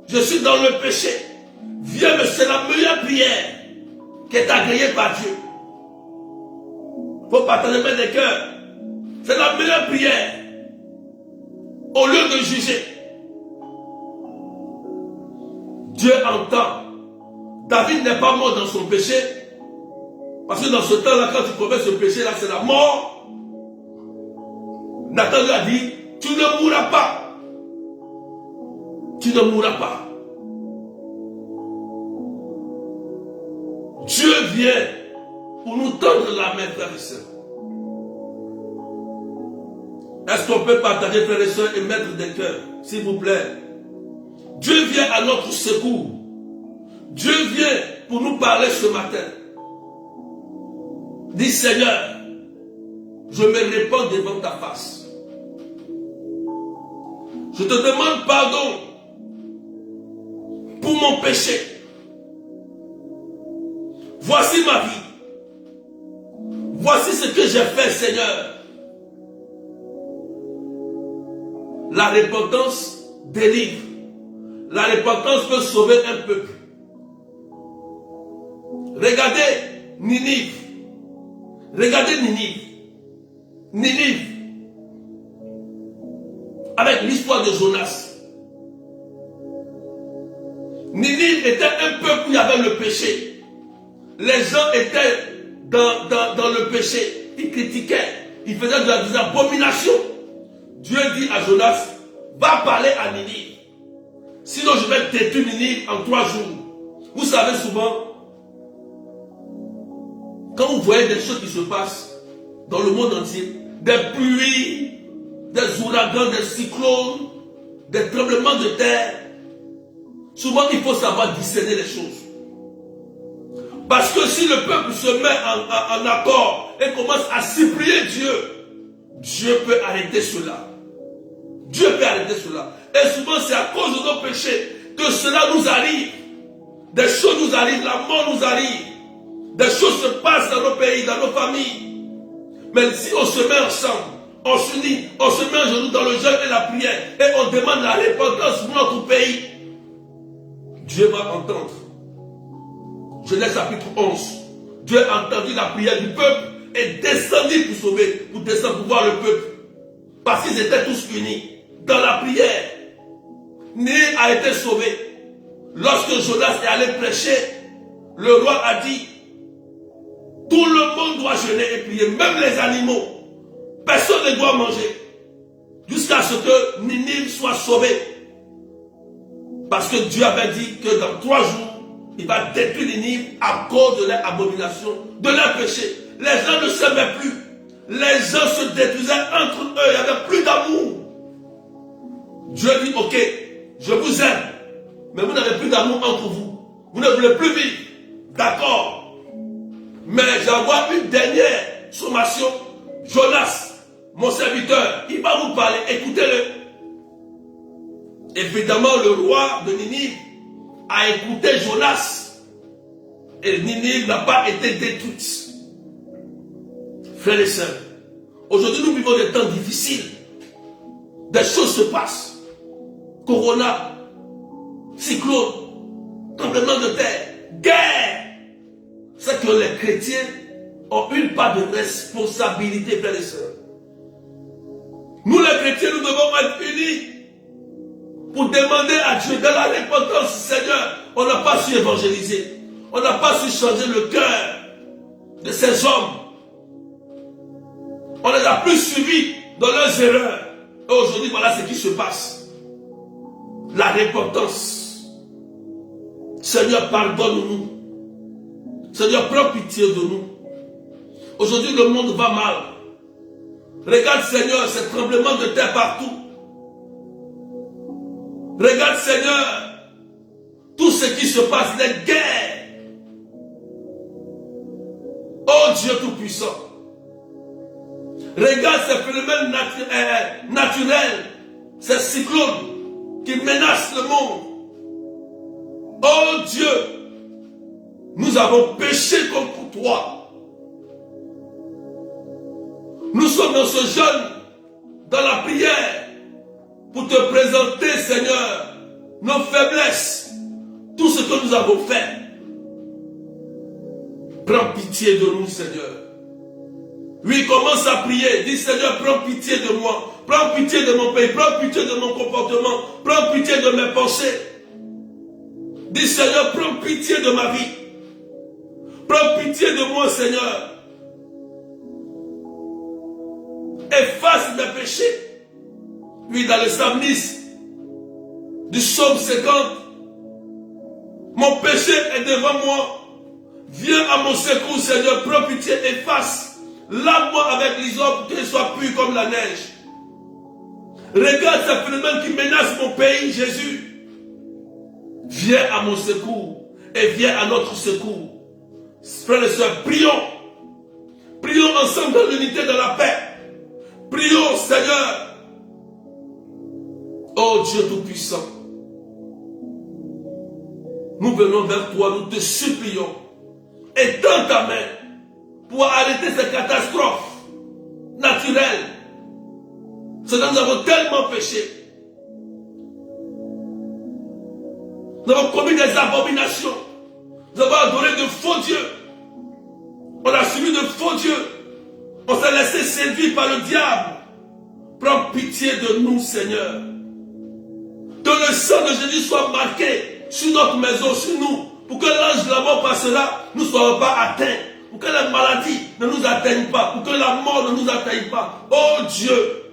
Je suis dans le péché. Viens, mais c'est la meilleure prière qui est agréée par Dieu. Il faut partager des cœurs. C'est la meilleure prière. Au lieu de juger. Dieu entend. David n'est pas mort dans son péché. Parce que dans ce temps-là, quand tu commets ce péché-là, c'est la mort. Nathan lui a dit, tu ne mourras pas. Tu ne mourras pas. Dieu vient pour nous tendre la main, frères et sœurs. Est-ce qu'on peut partager, frères et sœurs, et mettre des cœurs, s'il vous plaît? Dieu vient à notre secours. Dieu vient pour nous parler ce matin. Dis, Seigneur, je me répands devant ta face. Je te demande pardon pour mon péché. Voici ma vie. Voici ce que j'ai fait, Seigneur. La repentance délivre. La repentance peut sauver un peuple. Regardez Ninive. Regardez Ninive. Ninive. Avec l'histoire de Jonas. Ninive était un peuple où il y avait le péché. Les gens étaient dans le péché. Ils critiquaient. Ils faisaient des abominations. Dieu dit à Jonas, va parler à Ninive. Sinon je vais détruire Ninive en 3 jours. Vous savez souvent, quand vous voyez des choses qui se passent dans le monde entier, des pluies, des ouragans, des cyclones, des tremblements de terre, souvent il faut savoir discerner les choses. Parce que si le peuple se met en accord et commence à supplier Dieu, Dieu peut arrêter cela. Dieu peut arrêter cela. Et souvent c'est à cause de nos péchés que cela nous arrive. Des choses nous arrivent, la mort nous arrive. Des choses se passent dans nos pays, dans nos familles. Mais si on se met ensemble, on s'unit, on se met à genoux dans le jeûne et la prière, et on demande la repentance pour notre pays, Dieu va entendre. Genèse chapitre 11. Dieu a entendu la prière du peuple et descendu pour sauver, pour descendre pour voir le peuple. Parce qu'ils étaient tous unis dans la prière. Ninive a été sauvé. Lorsque Jonas est allé prêcher, le roi a dit, tout le monde doit jeûner et prier, même les animaux. Personne ne doit manger. Jusqu'à ce que Ninive soit sauvée. Parce que Dieu avait dit que dans 3 jours, il va détruire Ninive à cause de leur abomination, de leur péché. les gens ne s'aimaient plus. Les gens se détruisaient entre eux, il n'y avait plus d'amour. Dieu dit, ok, je vous aime, mais vous n'avez plus d'amour entre vous. Vous ne voulez plus vivre. D'accord. Mais j'envoie une dernière sommation. Jonas, mon serviteur, il va vous parler, écoutez-le. Évidemment, le roi de Ninive a écouté Jonas. Et Ninive n'a pas été détruite. Frères et sœurs, aujourd'hui nous vivons des temps difficiles. Des choses se passent. Corona, cyclone, tremblement de terre, guerre. C'est que les chrétiens ont une part de responsabilité, frères et sœurs. Nous les chrétiens, nous devons être unis pour demander à Dieu de la repentance. Seigneur, on n'a pas su évangéliser. On n'a pas su changer le cœur de ces hommes. On les a plus suivis dans leurs erreurs. Et aujourd'hui, voilà ce qui se passe. La repentance. Seigneur, pardonne-nous. Seigneur, prends pitié de nous. Aujourd'hui, le monde va mal. Regarde, Seigneur, ces tremblements de terre partout. Regarde, Seigneur, tout ce qui se passe, les guerres. Oh Dieu Tout-Puissant. Regarde ces phénomènes naturels, ces cyclones qui menacent le monde. Oh Dieu, nous avons péché contre toi. Nous sommes dans ce jeûne, dans la prière, pour te présenter, Seigneur, nos faiblesses, tout ce que nous avons fait. Prends pitié de nous, Seigneur. Oui, commence à prier. Dis, Seigneur, prends pitié de moi. Prends pitié de mon pays. Prends pitié de mon comportement. Prends pitié de mes pensées. Dis, Seigneur, prends pitié de ma vie. Prends pitié de moi, Seigneur. Efface mes péchés. Oui, dans le psalmiste du psaume 50, mon péché est devant moi. Viens à mon secours, Seigneur, prends pitié, efface. Lave-moi avec l'hysope pour qu'il soit pur comme la neige. Regarde ce phénomène qui menace mon pays, Jésus. Viens à mon secours et viens à notre secours. Frères et sœurs, prions. Prions ensemble dans l'unité, dans la paix. Prions, Seigneur. Oh Dieu Tout-Puissant. Nous venons vers toi, nous te supplions. Étends ta main pour arrêter ces catastrophes naturelles. Seigneur, nous avons tellement péché. Nous avons commis des abominations. Nous avons adoré de faux dieux. On a suivi de faux dieux. On s'est laissé séduire par le diable. Prends pitié de nous, Seigneur. Que le sang de Jésus soit marqué sur notre maison, sur nous. Pour que l'ange de la mort passera, nous ne soyons pas atteints. Pour que la maladie ne nous atteigne pas. Pour que la mort ne nous atteigne pas. Oh Dieu,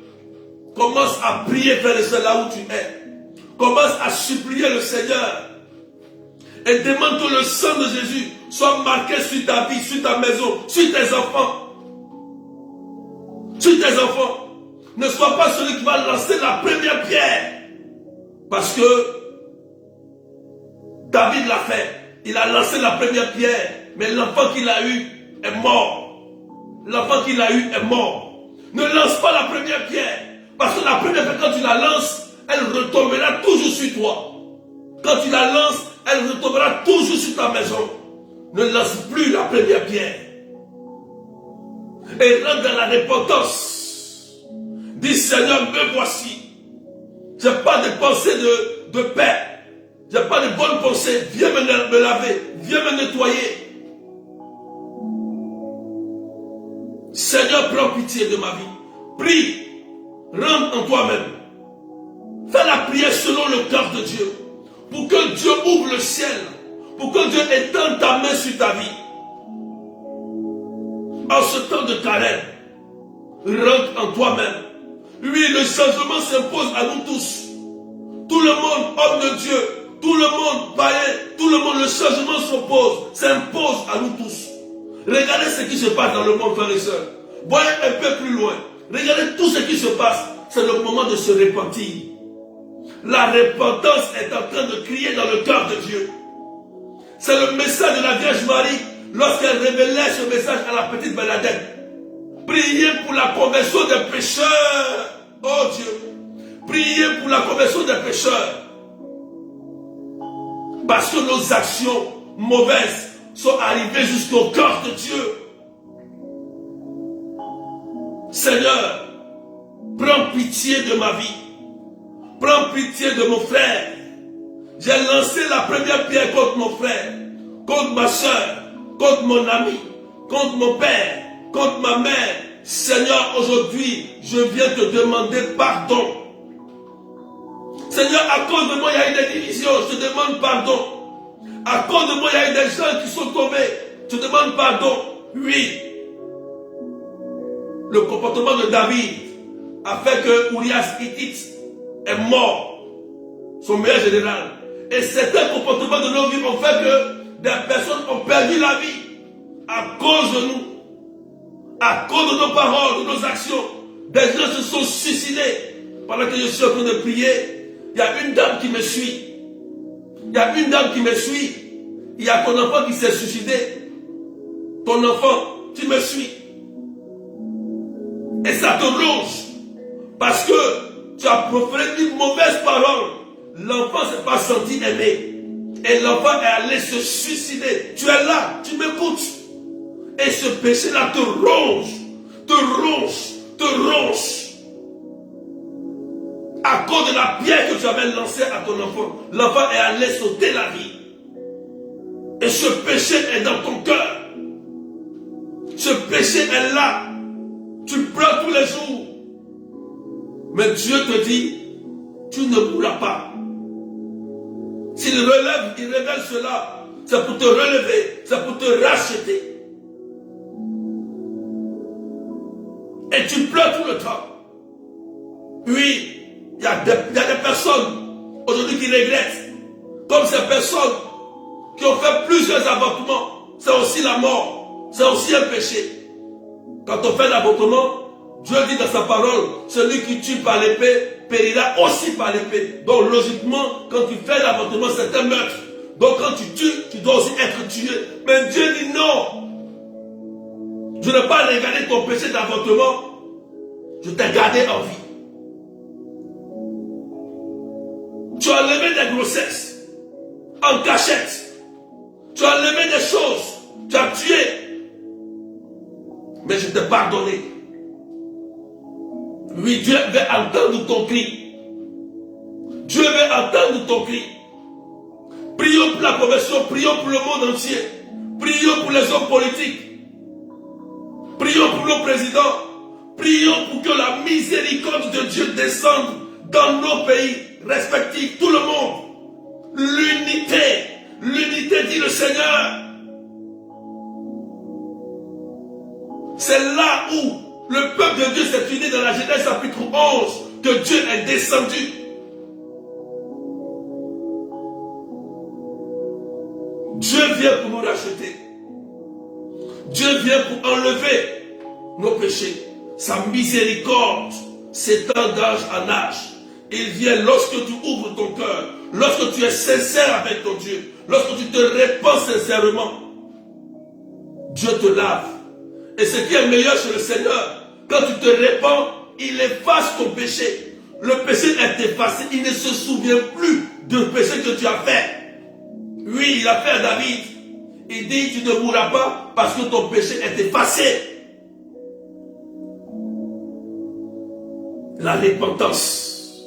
commence à prier, frère et sœur, là où tu es. Commence à supplier le Seigneur. Et demande que le sang de Jésus soit marqué sur ta vie, sur ta maison, sur tes enfants. Sur tes enfants. Ne sois pas celui qui va lancer la première pierre. Parce que David l'a fait. Il a lancé la première pierre. Mais l'enfant qu'il a eu est mort. L'enfant qu'il a eu est mort. Ne lance pas la première pierre. Parce que la première pierre, quand tu la lances, elle retombera toujours sur toi. Quand tu la lances, elle retombera toujours sur ta maison. Ne lance plus la première pierre. Et rentre dans la repentance. Dis, Seigneur, me voici. Je n'ai pas de pensée de paix. Je n'ai pas de bonnes pensées. Viens me laver. Viens me nettoyer. Seigneur, prends pitié de ma vie. Prie. Rentre en toi-même. Fais la prière selon le cœur de Dieu. Pour que Dieu ouvre le ciel. Pour que Dieu étende ta main sur ta vie. En ce temps de carême, rentre en toi-même. Oui, le changement s'impose à nous tous. Tout le monde, homme de Dieu, tout le monde, païen, tout le monde, le changement s'impose à nous tous. Regardez ce qui se passe dans le monde, frères et sœurs. Voyez un peu plus loin. Regardez tout ce qui se passe. C'est le moment de se repentir. La repentance est en train de crier dans le cœur de Dieu. C'est le message de la Vierge Marie lorsqu'elle révélait ce message à la petite Bernadette. Priez pour la conversion des pécheurs. Oh Dieu. Priez pour la conversion des pécheurs. Parce que nos actions mauvaises sont arrivées jusqu'au cœur de Dieu. Seigneur, prends pitié de ma vie. Prends pitié de mon frère. J'ai lancé la première pierre contre mon frère, contre ma soeur, contre mon ami, contre mon père, contre ma mère. Seigneur, aujourd'hui, je viens te demander pardon. Seigneur, à cause de moi, il y a eu des divisions, je te demande pardon. À cause de moi, il y a eu des gens qui sont tombés, je te demande pardon. Oui. Le comportement de David a fait que Urias Hittite est mort, son meilleur général. Et certains comportements de nos vies ont fait que des personnes ont perdu la vie à cause de nous, à cause de nos paroles, de nos actions. Des gens se sont suicidés. Pendant que je suis en train de prier, il y a une dame qui me suit. Il y a une dame qui me suit. Il y a ton enfant qui s'est suicidé. Ton enfant, tu me suis. Et ça te ronge. Parce que tu as proféré une mauvaise parole. L'enfant ne s'est pas senti aimé. Et l'enfant est allé se suicider. Tu es là, tu m'écoutes. Et ce péché-là te ronge. Te ronge. Te ronge. À cause de la pierre que tu avais lancée à ton enfant. L'enfant est allé sauter la vie. Et ce péché est dans ton cœur. Ce péché est là. Tu pleures tous les jours. Mais Dieu te dit, tu ne mourras pas. S'il relève, il révèle cela. C'est pour te relever. C'est pour te racheter. Et tu pleures tout le temps. Oui, il y a des personnes aujourd'hui qui regrettent. Comme ces personnes qui ont fait plusieurs avortements. C'est aussi la mort. C'est aussi un péché. Quand on fait l'avortement, Dieu dit dans sa parole, celui qui tue par l'épée périra aussi par l'épée. Donc logiquement, quand tu fais l'avortement, c'est un meurtre. Donc quand tu tues, tu dois aussi être tué. Mais Dieu dit non. Je n'ai pas regardé ton péché d'avortement. Je t'ai gardé en vie. Tu as enlevé des grossesses en cachette. Tu as enlevé des choses. Tu as tué. Mais je t'ai pardonné. Oui, Dieu veut entendre ton cri. Dieu veut entendre ton cri. Prions pour la conversion, prions pour le monde entier. Prions pour les hommes politiques. Prions pour nos présidents. Prions pour que la miséricorde de Dieu descende dans nos pays respectifs, tout le monde. L'unité. L'unité, dit le Seigneur. C'est là où le peuple de Dieu s'est uni dans la Genèse chapitre 11, que Dieu est descendu. Dieu vient pour nous racheter. Dieu vient pour enlever nos péchés. Sa miséricorde s'étend d'âge en âge. Il vient lorsque tu ouvres ton cœur, lorsque tu es sincère avec ton Dieu, lorsque tu te répands sincèrement. Dieu te lave. Et ce qui est meilleur chez le Seigneur, quand tu te répands, il efface ton péché. Le péché est effacé. Il ne se souvient plus du péché que tu as fait. Oui, il a fait à David. Il dit, tu ne mourras pas parce que ton péché est effacé. La repentance.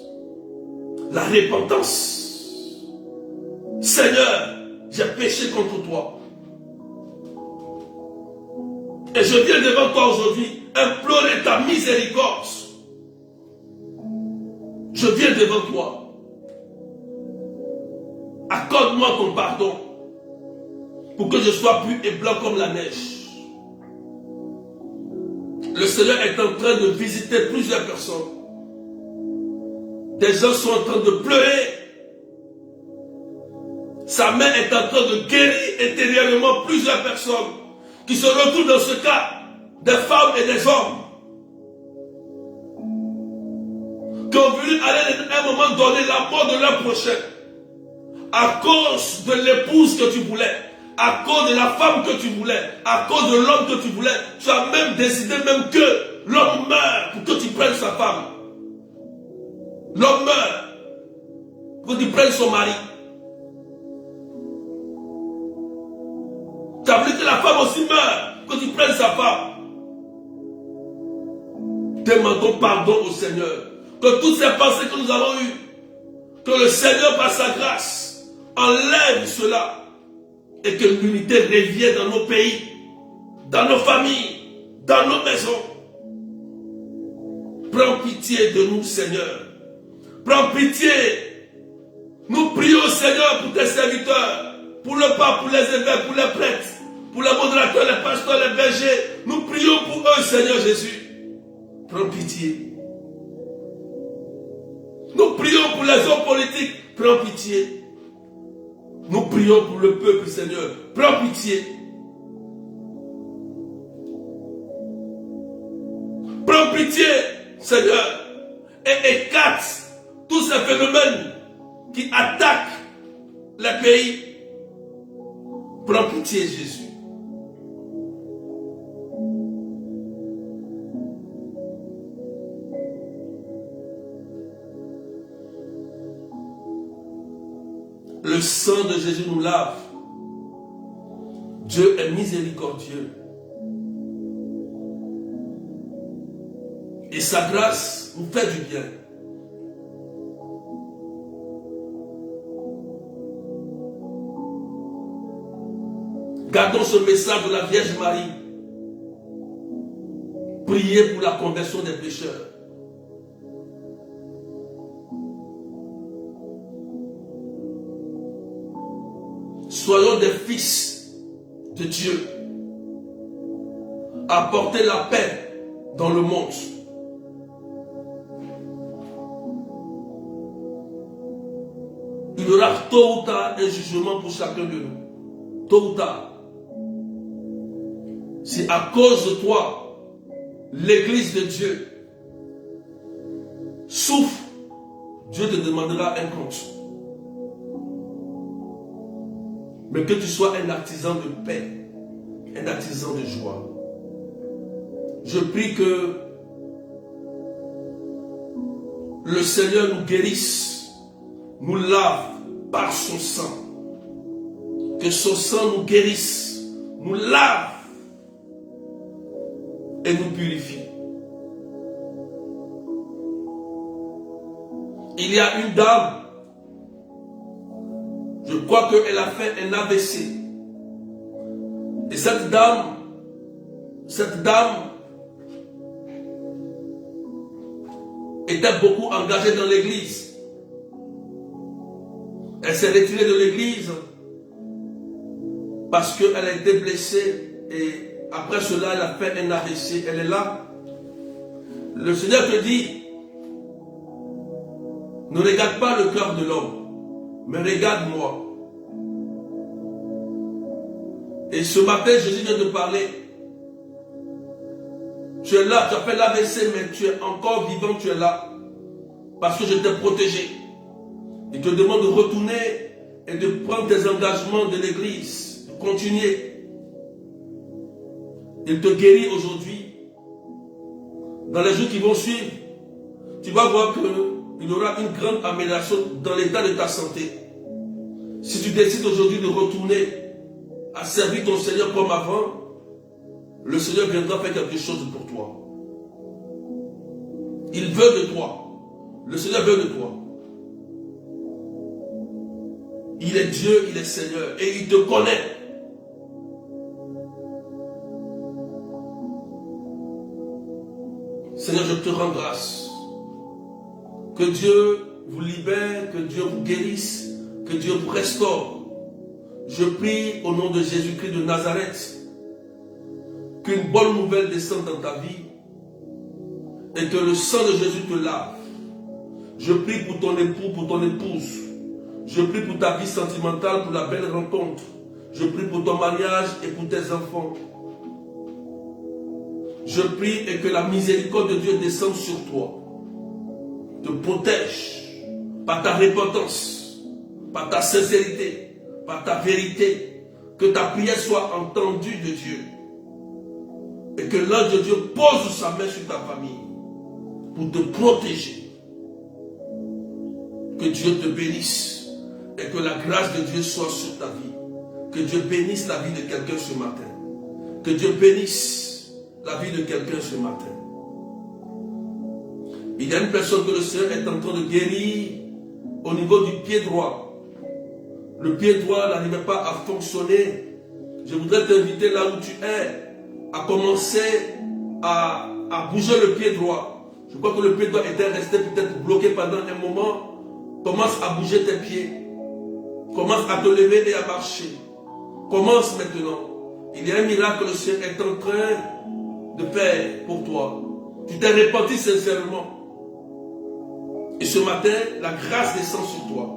La repentance. Seigneur, j'ai péché contre toi. Et je viens devant toi aujourd'hui implorer ta miséricorde. Je viens devant toi. Accorde-moi ton pardon pour que je sois plus et blanc comme la neige. Le Seigneur est en train de visiter plusieurs personnes. Des gens sont en train de pleurer. Sa main est en train de guérir intérieurement plusieurs personnes. qui se retrouvent dans ce cas, des femmes et des hommes, qui ont voulu aller à un moment donné la mort de leur prochain, à cause de l'épouse que tu voulais, à cause de la femme que tu voulais, à cause de l'homme que tu voulais, tu as même décidé même que l'homme meure pour que tu prennes sa femme. L'homme meurt pour que tu prennes son mari. Tu as voulu que la femme aussi meure pour que tu prennes sa femme. Demandons pardon au Seigneur. Que toutes ces pensées que nous avons eues, que le Seigneur par sa grâce enlève cela et que l'unité revienne dans nos pays, dans nos familles, dans nos maisons. Prends pitié de nous, Seigneur. Prends pitié. Nous prions, Seigneur, pour tes serviteurs, pour le pape, pour les évêques, pour les prêtres, pour les modérateurs, les pasteurs, les bergers. Nous prions pour eux, Seigneur Jésus. Prends pitié. Nous prions pour les hommes politiques. Prends pitié. Nous prions pour le peuple, Seigneur. Prends pitié. Prends pitié, Seigneur. Et écarte tous ces phénomènes qui attaquent les pays. Prends pitié, Jésus. Le sang de Jésus nous lave. Dieu est miséricordieux. Et sa grâce nous fait du bien. Gardons ce message de la Vierge Marie. Priez pour la conversion des pécheurs. Soyons des fils de Dieu. Apportez la paix dans le monde. Il y aura tôt ou tard un jugement pour chacun de nous. Tôt ou tard. Si à cause de toi, l'Église de Dieu souffre, Dieu te demandera un compte. Mais que tu sois un artisan de paix, un artisan de joie. Je prie que le Seigneur nous guérisse, nous lave par son sang. Que son sang nous guérisse, nous lave et nous purifie. Il y a une dame, je crois qu'elle a fait un AVC. Et cette dame était beaucoup engagée dans l'église. Elle s'est retirée de l'église parce qu'elle a été blessée et après cela elle a fait un AVC. Elle est là. Le Seigneur te dit, ne regarde pas le cœur de l'homme, mais regarde-moi. Et ce matin, Jésus vient de parler. Tu es là, tu as fait l'AVC, mais tu es encore vivant, tu es là. Parce que je t'ai protégé. Il te demande de retourner et de prendre tes engagements de l'église, de continuer. Il te guérit aujourd'hui. Dans les jours qui vont suivre, tu vas voir qu'il y aura une grande amélioration dans l'état de ta santé. Si tu décides aujourd'hui de retourner à servir ton Seigneur comme avant, le Seigneur viendra faire quelque chose pour toi. Il veut de toi. Le Seigneur veut de toi. Il est Dieu, il est Seigneur et il te connaît. Seigneur, je te rends grâce. Que Dieu vous libère, que Dieu vous guérisse, que Dieu vous restaure. Je prie au nom de Jésus-Christ de Nazareth qu'une bonne nouvelle descende dans ta vie et que le sang de Jésus te lave. Je prie pour ton époux, pour ton épouse. Je prie pour ta vie sentimentale, pour la belle rencontre. Je prie pour ton mariage et pour tes enfants. Je prie et que la miséricorde de Dieu descende sur toi, te protège par ta repentance, par ta sincérité, par ta vérité, que ta prière soit entendue de Dieu et que l'ange de Dieu pose sa main sur ta famille pour te protéger. Que Dieu te bénisse et que la grâce de Dieu soit sur ta vie. Que Dieu bénisse la vie de quelqu'un ce matin. Que Dieu bénisse la vie de quelqu'un ce matin. Il y a une personne que le Seigneur est en train de guérir au niveau du pied droit. Le pied droit n'arrivait pas à fonctionner. Je voudrais t'inviter là où tu es à commencer à bouger le pied droit. Je crois que le pied droit était resté peut-être bloqué pendant un moment. Commence à bouger tes pieds. Commence à te lever et à marcher. Commence maintenant. Il y a un miracle que le Seigneur est en train de faire pour toi. Tu t'es repenti sincèrement. Et ce matin, la grâce descend sur toi.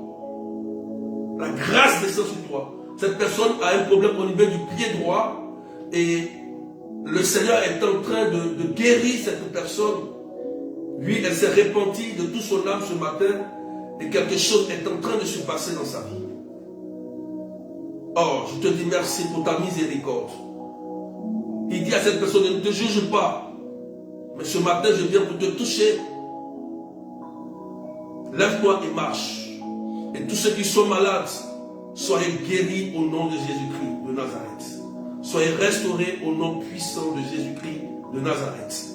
La grâce descend sur toi. Cette personne a un problème au niveau du pied droit. Et le Seigneur est en train de guérir cette personne. Lui, elle s'est repentie de tout son âme ce matin. Et quelque chose est en train de se passer dans sa vie. Oh, je te dis merci pour ta miséricorde. Il dit à cette personne, ne te juge pas. Mais ce matin, je viens pour te toucher. Lève-toi et marche. Et tous ceux qui sont malades, soyez guéris au nom de Jésus-Christ de Nazareth. Soyez restaurés au nom puissant de Jésus-Christ de Nazareth.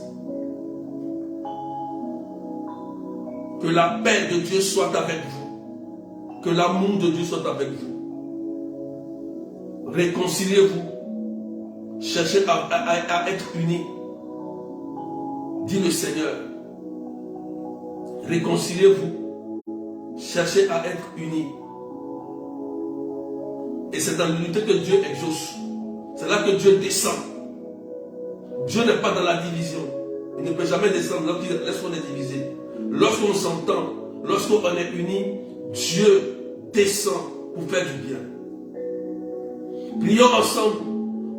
Que la paix de Dieu soit avec vous. Que l'amour de Dieu soit avec vous. Réconciliez-vous. Cherchez à être unis. Dit le Seigneur. Réconciliez-vous. Cherchez à être unis. Et c'est dans l'unité que Dieu exauce. C'est là que Dieu descend. Dieu n'est pas dans la division. Il ne peut jamais descendre lorsqu'on est divisé. Lorsqu'on s'entend, lorsqu'on est unis, Dieu descend pour faire du bien. Prions ensemble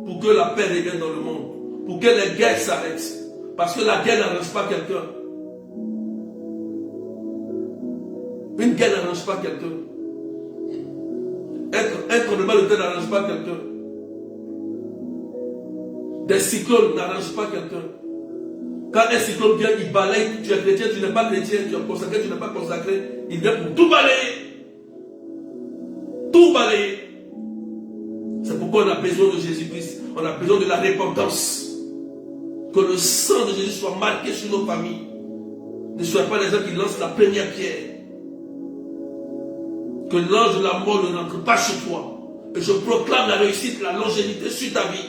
pour que la paix revienne dans le monde. Pour que les guerres s'arrêtent. Parce que la guerre n'arrange pas quelqu'un. Une guerre n'arrange pas quelqu'un. Un tremblement de terre n'arrange pas quelqu'un. Des cyclones n'arrangent pas quelqu'un. Quand un cyclone vient, il balaye, tu es chrétien, tu n'es pas chrétien, tu es consacré, tu n'es pas consacré, il vient pour tout balayer. Tout balayer. C'est pourquoi on a besoin de Jésus-Christ. On a besoin de la repentance. Que le sang de Jésus soit marqué sur nos familles. Ne soyez pas les gens qui lancent la première pierre. Que l'ange de la mort ne rentre pas chez toi. Et je proclame la réussite, la longévité sur ta vie.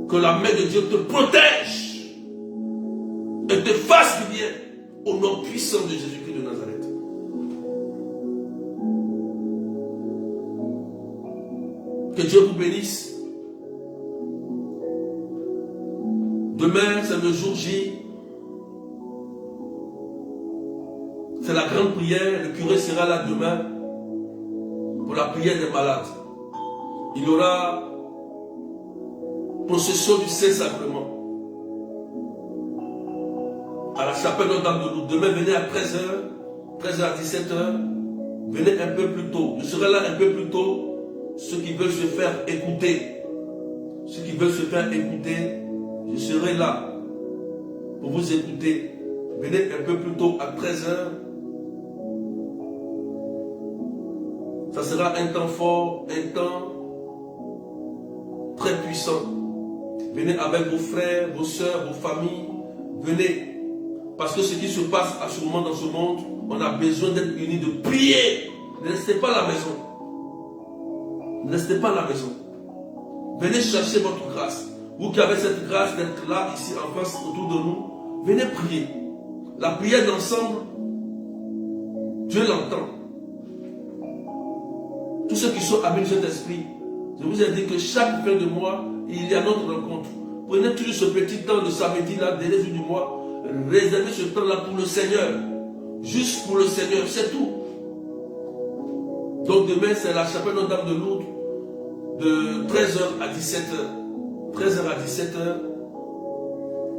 Que la main de Dieu te protège et te fasse du bien au nom puissant de Jésus-Christ de Nazareth. Que Dieu vous bénisse. Demain, c'est le jour J. C'est la grande prière. Le curé sera là demain pour la prière des malades. Il y aura procession du Saint-Sacrement à la chapelle Notre-Dame de Lourdes. Demain, venez à 13h, 13h à 17h. Venez un peu plus tôt. Je serai là un peu plus tôt. Ceux qui veulent se faire écouter, ceux qui veulent se faire écouter, je serai là pour vous écouter. Venez un peu plus tôt à 13h. Ça sera un temps fort, un temps très puissant. Venez avec vos frères, vos soeurs, vos familles. Venez. Parce que ce qui se passe à ce moment dans ce monde, on a besoin d'être unis, de prier. Ne restez pas à la maison. Ne restez pas à la maison. Venez chercher votre grâce. Vous qui avez cette grâce d'être là, ici en face, autour de nous, venez prier. La prière d'ensemble, Dieu l'entend. Tous ceux qui sont amis de cet esprit, je vous ai dit que chaque fin de mois, il y a notre rencontre. Prenez toujours ce petit temps de samedi là, dernier jour du mois, réservez ce temps là pour le Seigneur. Juste pour le Seigneur, c'est tout. Donc demain, c'est la chapelle Notre-Dame de Lourdes, de 13h à 17h. 13h à 17h.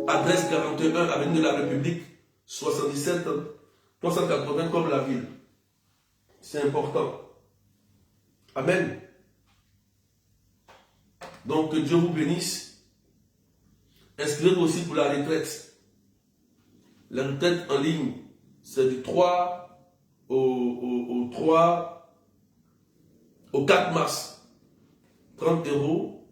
Adresse 41, avenue de la République, 77 380 comme la ville. C'est important. Amen. Donc que Dieu vous bénisse. Inscrivez-vous aussi pour la retraite. La retraite en ligne, c'est du 3 au 4 mars. 30 €,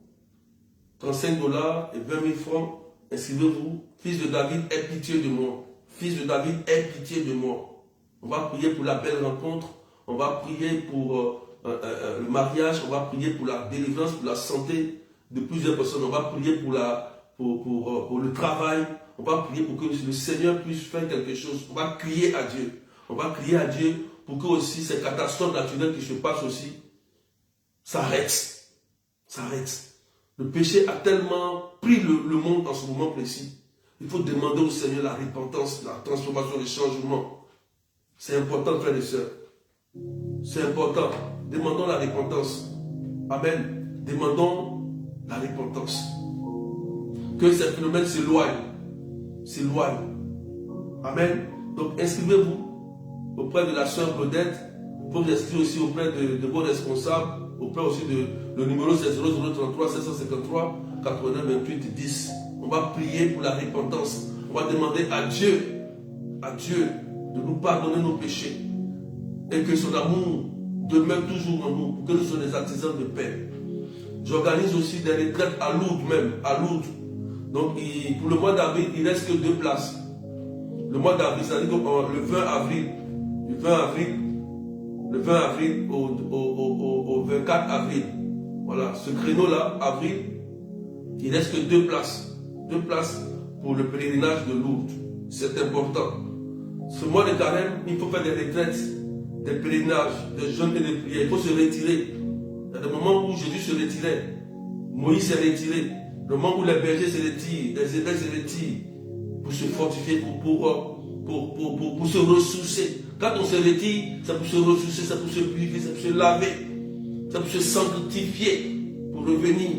35 $ et 20 000 francs. Inscrivez-vous. Fils de David, aie pitié de moi. Fils de David, aie pitié de moi. On va prier pour la belle rencontre. On va prier pour le mariage. On va prier pour la délivrance, pour la santé de plusieurs personnes. On va prier pour le travail. On va prier pour que le Seigneur puisse faire quelque chose. On va crier à Dieu. On va crier à Dieu pour que aussi ces catastrophes naturelles qui se passent aussi s'arrêtent. S'arrêtent. Le péché a tellement pris le monde en ce moment précis. Il faut demander au Seigneur la repentance, la transformation, le changement. C'est important, frères et sœurs. C'est important. Demandons la repentance. Amen. Demandons la repentance. Que ces phénomènes s'éloignent. S'éloignent. Amen. Donc inscrivez-vous auprès de la sœur Claudette. Vous vous inscrivez aussi auprès de vos responsables. Auprès aussi le numéro c'est 0033 753 89 28 10. On va prier pour la repentance. On va demander à Dieu de nous pardonner nos péchés. Et que son amour demeure toujours en nous. Pour que nous soyons des artisans de paix. J'organise aussi des retraites à Lourdes même. À Lourdes. Donc pour le mois d'avril, il ne reste que 2 places. Le mois d'avril, c'est-à-dire le 20 avril. Le 20 avril au 24 avril. Voilà, ce créneau-là, avril, il ne reste que 2 places. 2 places pour le pèlerinage de Lourdes. C'est important. Ce mois de carême, il faut faire des retraites, des pèlerinages, des jeûnes et des prières. Il faut se retirer. Il y a des moments où Jésus se retirait. Moïse s'est retiré. Le moment où les bergers se retirent, les évêques se retirent pour se fortifier, pour se ressourcer. Quand on se retire, c'est pour se ressourcer, c'est pour se purifier, c'est pour se laver, c'est pour se sanctifier, pour revenir.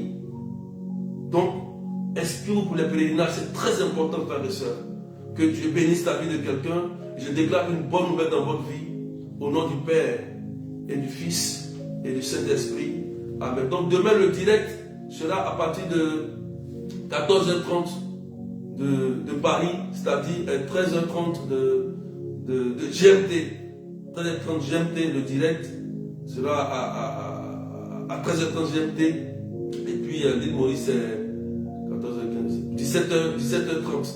Donc, inscrivez-vous pour les pèlerinages, c'est très important, frères et sœurs. Que Dieu bénisse la vie de quelqu'un. Je déclare une bonne nouvelle dans votre vie. Au nom du Père et du Fils et du Saint-Esprit. Amen. Donc demain, le direct sera à partir de 14h30 de Paris, c'est-à-dire 13h30 de GMT. 13h30 GMT, le direct sera à 13h30 GMT. Et puis l'île Maurice, c'est 14h15. 17h30.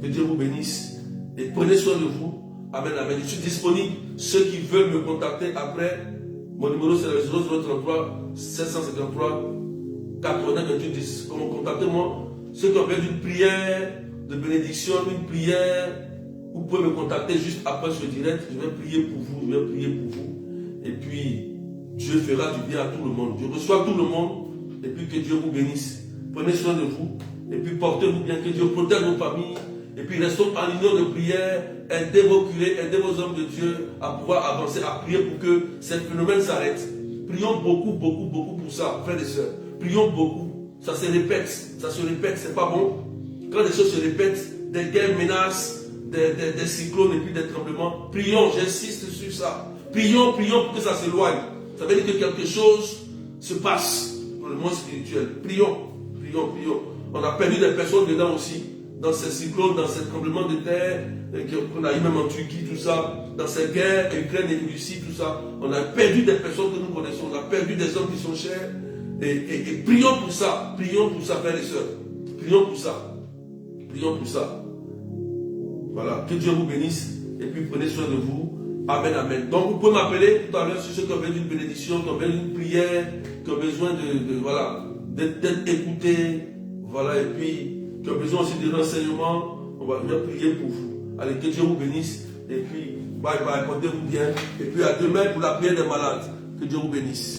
Que Dieu vous bénisse. Et prenez soin de vous. Amen, amen. Je suis disponible. Ceux qui veulent me contacter après, mon numéro c'est le 0033 753 89 28 10. Contactez-moi. Ceux qui ont besoin d'une prière de bénédiction, une prière, vous pouvez me contacter juste après ce direct. Je vais prier pour vous. Je vais prier pour vous. Et puis, Dieu fera du bien à tout le monde. Je reçois tout le monde. Et puis, que Dieu vous bénisse. Prenez soin de vous. Et puis, portez-vous bien. Que Dieu protège vos familles. Et puis restons en union de prière, aidez vos curés, aidez vos hommes de Dieu à pouvoir avancer, à prier pour que ces phénomènes s'arrêtent. Prions beaucoup, beaucoup, beaucoup pour ça, frères et sœurs. Prions beaucoup. Ça se répète, c'est pas bon. Quand les choses se répètent, des guerres menacent, des cyclones et puis des tremblements, prions, j'insiste sur ça. Prions pour que ça s'éloigne. Ça veut dire que quelque chose se passe dans le monde spirituel. Prions. On a perdu des personnes dedans aussi. Dans ces cyclones, dans ces tremblements de terre qu'on a eu même en Turquie, tout ça, dans ces guerres, Ukraine et Russie, tout ça, on a perdu des personnes que nous connaissons, on a perdu des hommes qui sont chers, et prions pour ça, frères et sœurs, prions pour ça. Voilà, que Dieu vous bénisse, et puis prenez soin de vous, amen, amen. Donc vous pouvez m'appeler tout à l'heure sur ceux qui ont besoin d'une bénédiction, qui ont besoin d'une prière, qui ont besoin d'être écoutés, voilà, et puis qui ont besoin aussi de renseignements, on va venir prier pour vous. Allez, que Dieu vous bénisse. Et puis, bye bye, portez-vous bien. Et puis à demain pour la prière des malades. Que Dieu vous bénisse.